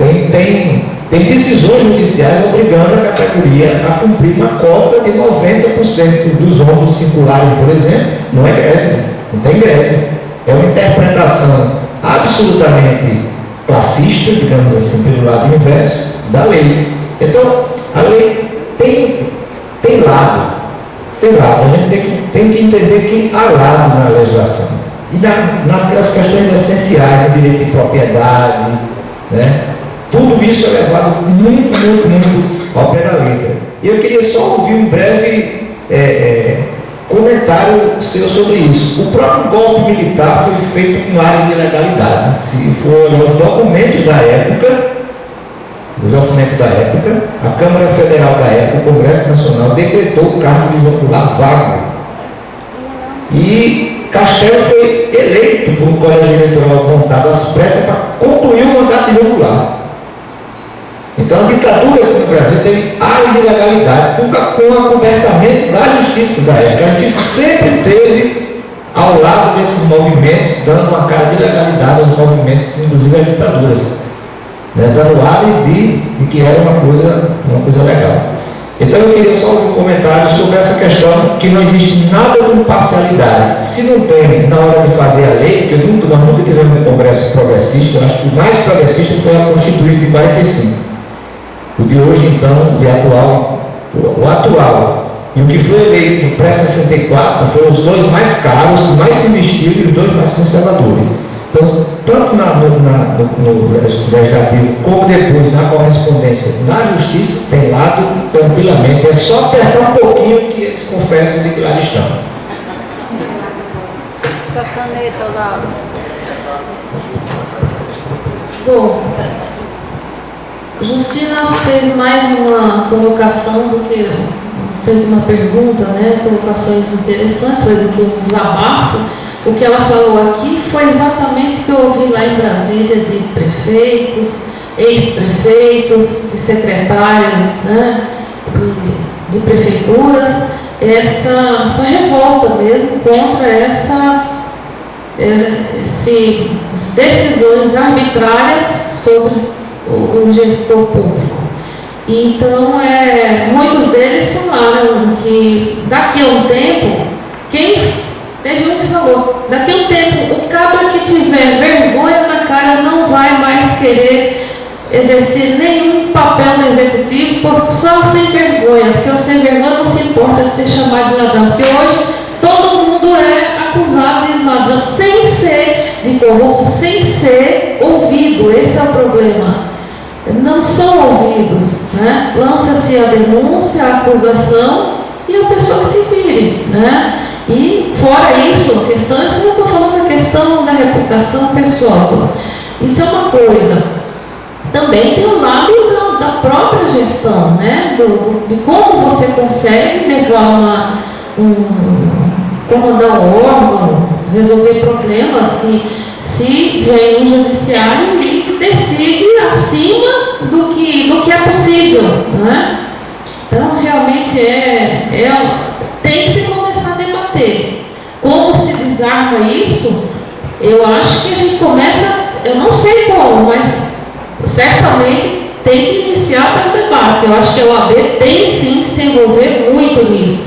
Tem decisões judiciais obrigando a categoria a cumprir uma cota de 90% dos ônibus circularem, por exemplo. Não é greve, não tem greve. É uma interpretação absolutamente classista, digamos assim, pelo lado inverso da lei. Então, a lei tem lado. A gente tem que entender que há lado na legislação. E nas questões essenciais, do direito de propriedade, né? Tudo isso é levado muito ao pé da letra. E eu queria só ouvir um breve comentário seu sobre isso. O próprio golpe militar foi feito com área de legalidade. Se for olhar os documentos da época, a Câmara Federal da época, o Congresso Nacional, decretou o cargo de João Goulart vago. E Castelo foi eleito por um colégio eleitoral montado às pressas para concluir o mandato de João Goulart. Então a ditadura aqui no Brasil teve área de legalidade, com o acobertamento da justiça da época. A justiça sempre esteve ao lado desses movimentos, dando uma cara de legalidade aos movimentos, inclusive às ditaduras. Né, dando ares de que era uma coisa legal. Então eu queria só um comentário sobre essa questão que não existe nada de imparcialidade. Se não tem na hora de fazer a lei, porque nós nunca tivemos um congresso progressista, eu acho que o mais progressista foi a Constituinte de 45. O de hoje, então, o atual e o que foi eleito no pré-64 foram os dois mais caros, os mais investidos e os dois mais conservadores. Então, tanto no legislativo como depois na correspondência na justiça, tem lado tranquilamente. É só apertar um pouquinho que eles confessam de que lá estão. Bom, Justina fez mais uma colocação do que fez uma pergunta, né? Colocações interessantes, fez aqui um desabafo. O que ela falou aqui foi exatamente o que eu ouvi lá em Brasília de prefeitos, ex-prefeitos, de secretários, né, de prefeituras, essa revolta mesmo contra essas decisões arbitrárias sobre o gestor público. Então, muitos deles falaram que daqui a um tempo, teve um que falou, daqui a um tempo, o cabra que tiver vergonha na cara não vai mais querer exercer nenhum papel no executivo, só sem vergonha, porque o sem vergonha não se importa de ser chamado de ladrão, porque hoje todo mundo é acusado de ladrão, sem ser de corrupto, sem ser ouvido. Esse é o problema. Não são ouvidos, né? Lança-se a denúncia, a acusação e a pessoa que se vire, né? E fora isso, a questão, antes eu estou falando da questão da reputação pessoal. Isso é uma coisa. Também tem o lado da própria gestão, né? De como você consegue levar comandar um órgão, resolver problemas que se vem um judiciário e decide acima do que é possível, né? Então, realmente tem que se começar a debater. Como se desarma isso? Eu acho que a gente começa, eu não sei como, mas certamente tem que iniciar pelo debate. Eu acho que a OAB tem sim que se envolver muito nisso.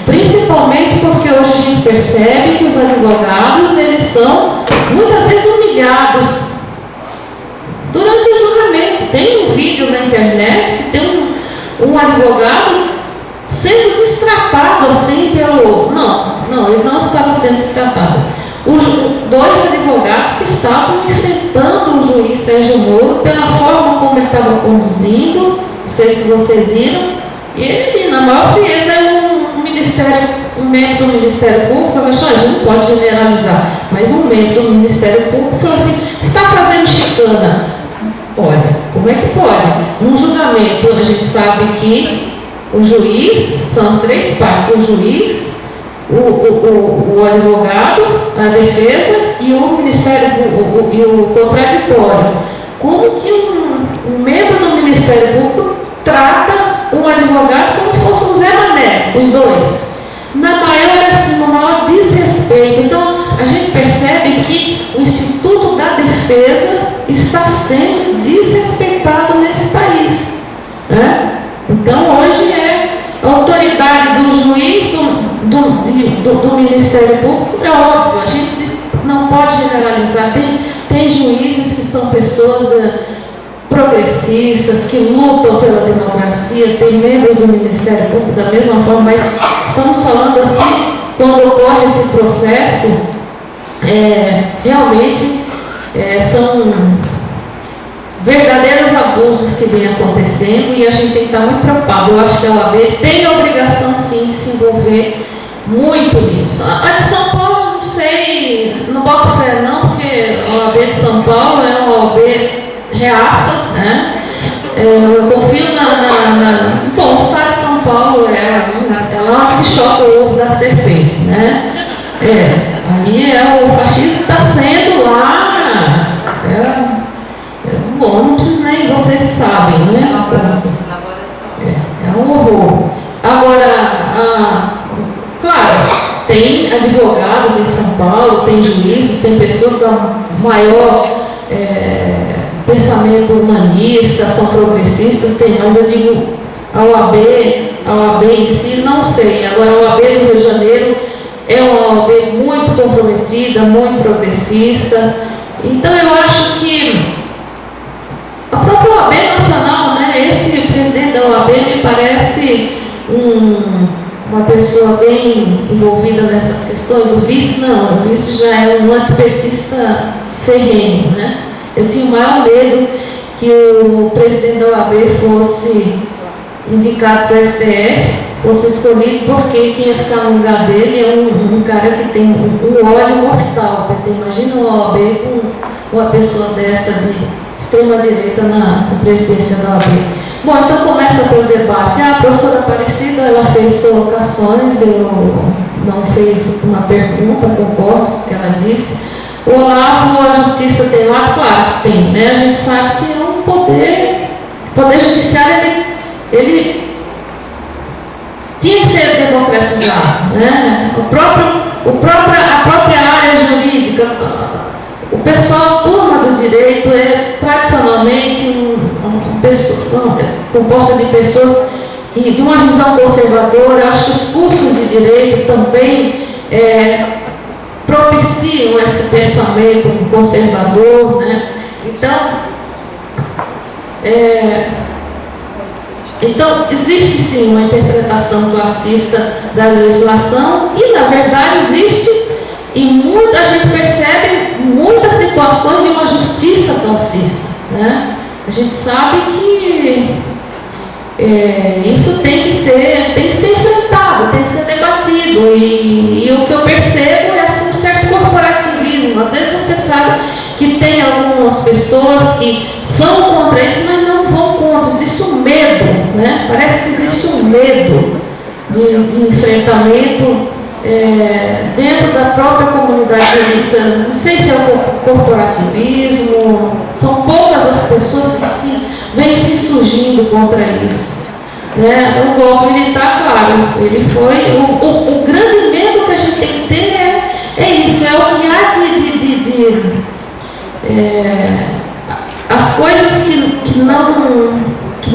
Principalmente porque hoje a gente percebe que os advogados, eles são muitas vezes humilhados durante o julgamento. Tem um vídeo na internet que tem um advogado sendo destratado assim pelo... Não, ele não estava sendo destratado. Os dois advogados que estavam enfrentando o juiz Sérgio Moro pela forma como ele estava conduzindo, não sei se vocês viram, e ele, na maior frieza, um membro do Ministério Público, a gente não pode generalizar, mas um membro do Ministério Público falou assim, está fazendo chicana. Olha, como é que pode? Num julgamento, a gente sabe que o juiz, são três partes, o juiz, o advogado, a defesa e o Ministério e o contraditório. Como que um membro do Ministério Público trata um advogado como se fosse um Zé Mané, os dois? No maior desrespeito. Então, a gente percebe que o Instituto da Defesa está sendo desrespeitado nesse país, né? Então, hoje a autoridade do juiz, do Ministério Público, é óbvio, a gente não pode generalizar. Tem juízes que são pessoas progressistas, que lutam pela democracia, tem membros do Ministério Público da mesma forma, mas estamos falando assim, quando ocorre esse processo, realmente são verdadeiros abusos que vêm acontecendo e a gente tem que estar muito preocupado. Eu acho que a OAB tem a obrigação, sim, de se envolver muito nisso. A de São Paulo, não sei, não boto fé não, porque a OAB de São Paulo é uma OAB reaça, né? Eu confio Bom, o Estado de São Paulo, ela se choca o ovo da serpente, né? Ali o fascismo está sendo lá... Bom, não preciso nem, vocês sabem, né? É um horror. Agora, claro, tem advogados em São Paulo, tem juízes, tem pessoas com maior pensamento humanista, são progressistas, tem, mas eu digo, a OAB em si, não sei. Agora, a OAB do Rio de Janeiro é uma OAB muito comprometida, muito progressista. Então, eu acho que a própria OAB nacional, né, esse presidente da OAB me parece uma pessoa bem envolvida nessas questões. O vice não, o vice já é um antipetista ferrenho, né? Eu tinha o maior medo que o presidente da OAB fosse indicado para o STF, fosse escolhido, porque quem ia ficar no lugar dele é um cara que tem um ódio mortal. Porque imagina uma OAB com uma pessoa dessa de extrema-direita na presidência da OAB. Bom, então começa pelo debate. A professora Aparecida, ela fez colocações, não fez uma pergunta, concordo com o que ela disse. O Olavo, a justiça tem lá? Claro que tem, né? A gente sabe que é um poder judiciário, ele tinha que ser democratizado, né? A própria área jurídica, o pessoal, turma do direito, tradicionalmente composta de pessoas de uma visão conservadora. Acho que os cursos de direito também propiciam esse pensamento conservador, né? Então, existe sim uma interpretação classista da legislação e, na verdade, existe, e a gente percebe muitas situações de uma justiça classista, né? A gente sabe que isso tem que ser enfrentado, tem que ser debatido, e o que eu percebo é assim, um certo corporativismo. Às vezes você sabe que tem algumas pessoas que são contra isso, mas não vão contra. Existe um Parece que existe um medo de enfrentamento dentro da própria comunidade política. Não sei se é o corporativismo, são poucas as pessoas que vêm se insurgindo contra isso. O golpe militar, claro, ele foi. O grande medo que a gente tem que ter é isso, é olhar as coisas que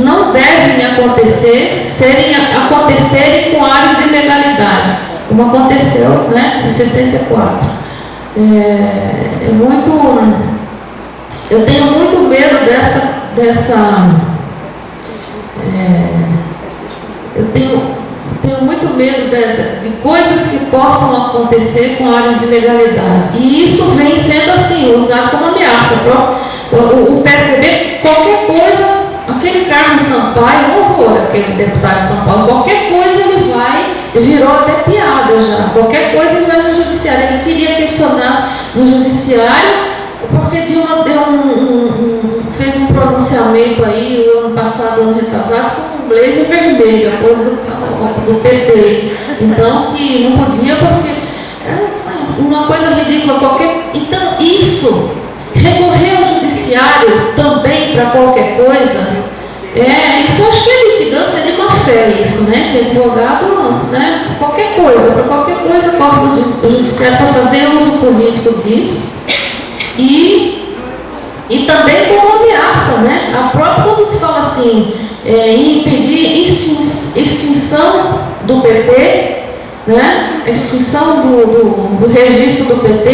não devem acontecer, acontecerem com áreas de ilegalidade, como aconteceu, né, em 64. Eu tenho muito medo eu tenho muito medo de coisas que possam acontecer com áreas de ilegalidade. E isso vem sendo assim, usado como ameaça. O PSDB, qualquer coisa, aquele Carlos Sampaio, um horror, aquele deputado de São Paulo, qualquer coisa ele virou até piada já. Qualquer coisa ele vai no judiciário. Ele queria questionar no judiciário, porque Dilma fez um pronunciamento aí, o ano passado, ano retrasado, com um blazer vermelho, a coisa do PT. Então, que não podia, porque uma coisa ridícula, Então, isso, recorrer ao judiciário também para qualquer coisa, isso eu acho que é litigância de má fé, isso, né? Que advogado, né? Qualquer coisa, corre o judiciário para fazer uso político disso. E também como ameaça, né? A própria, quando se fala assim, em impedir extinção do PT, né? A extinção do registro do PT,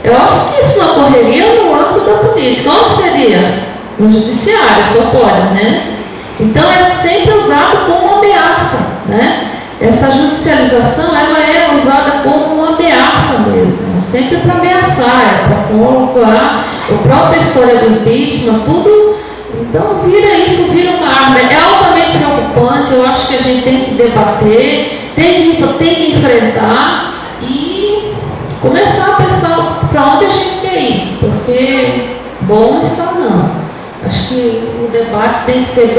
é óbvio que isso não ocorreria no âmbito da política. Onde seria? No judiciário, só pode, né? Então é sempre usado como ameaça, né? Essa judicialização, ela é usada como uma ameaça mesmo, sempre para ameaçar, para colocar a própria história do impeachment, tudo. Então vira uma arma. É altamente preocupante. Eu acho que a gente tem que debater, tem que enfrentar e começar a pensar para onde a gente quer ir, porque bom está não. Acho que o debate tem que ser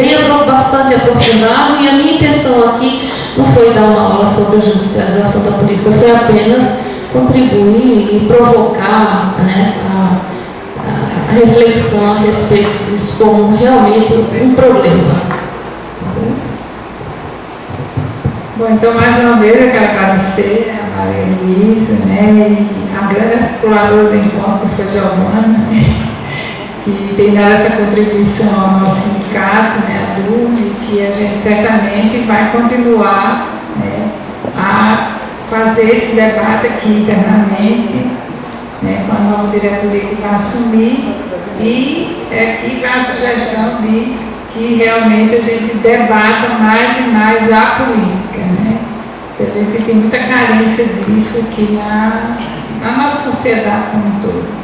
bastante aprofundado, e a minha intenção aqui não foi dar uma aula sobre a judicialização da política, foi apenas contribuir e provocar, né, a reflexão a respeito disso como realmente um problema. Bom, então mais uma vez eu quero agradecer a Maria Luísa, né, e a grande articuladora do encontro, que foi Giovana, que tem dado essa contribuição ao nosso sindicato, né, a DUV, e que a gente certamente vai continuar, né, a fazer esse debate aqui internamente, né, com a nova diretoria que vai assumir, e aqui vai a sugestão de que realmente a gente debata mais e mais a política, né? Você vê que tem muita carência disso aqui na nossa sociedade como um todo.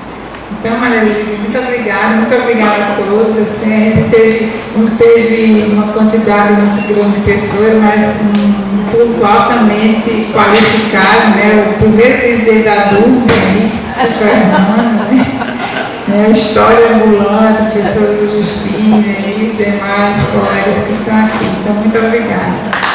Então, Maria Luísa, muito obrigada a todos. Assim, a gente não teve uma quantidade muito grande de pessoas, mas um público altamente qualificado, né? O primeiro presidente da dúvida, a história ambulante, a professora Justina e os demais colegas que estão aqui. Então, muito obrigada.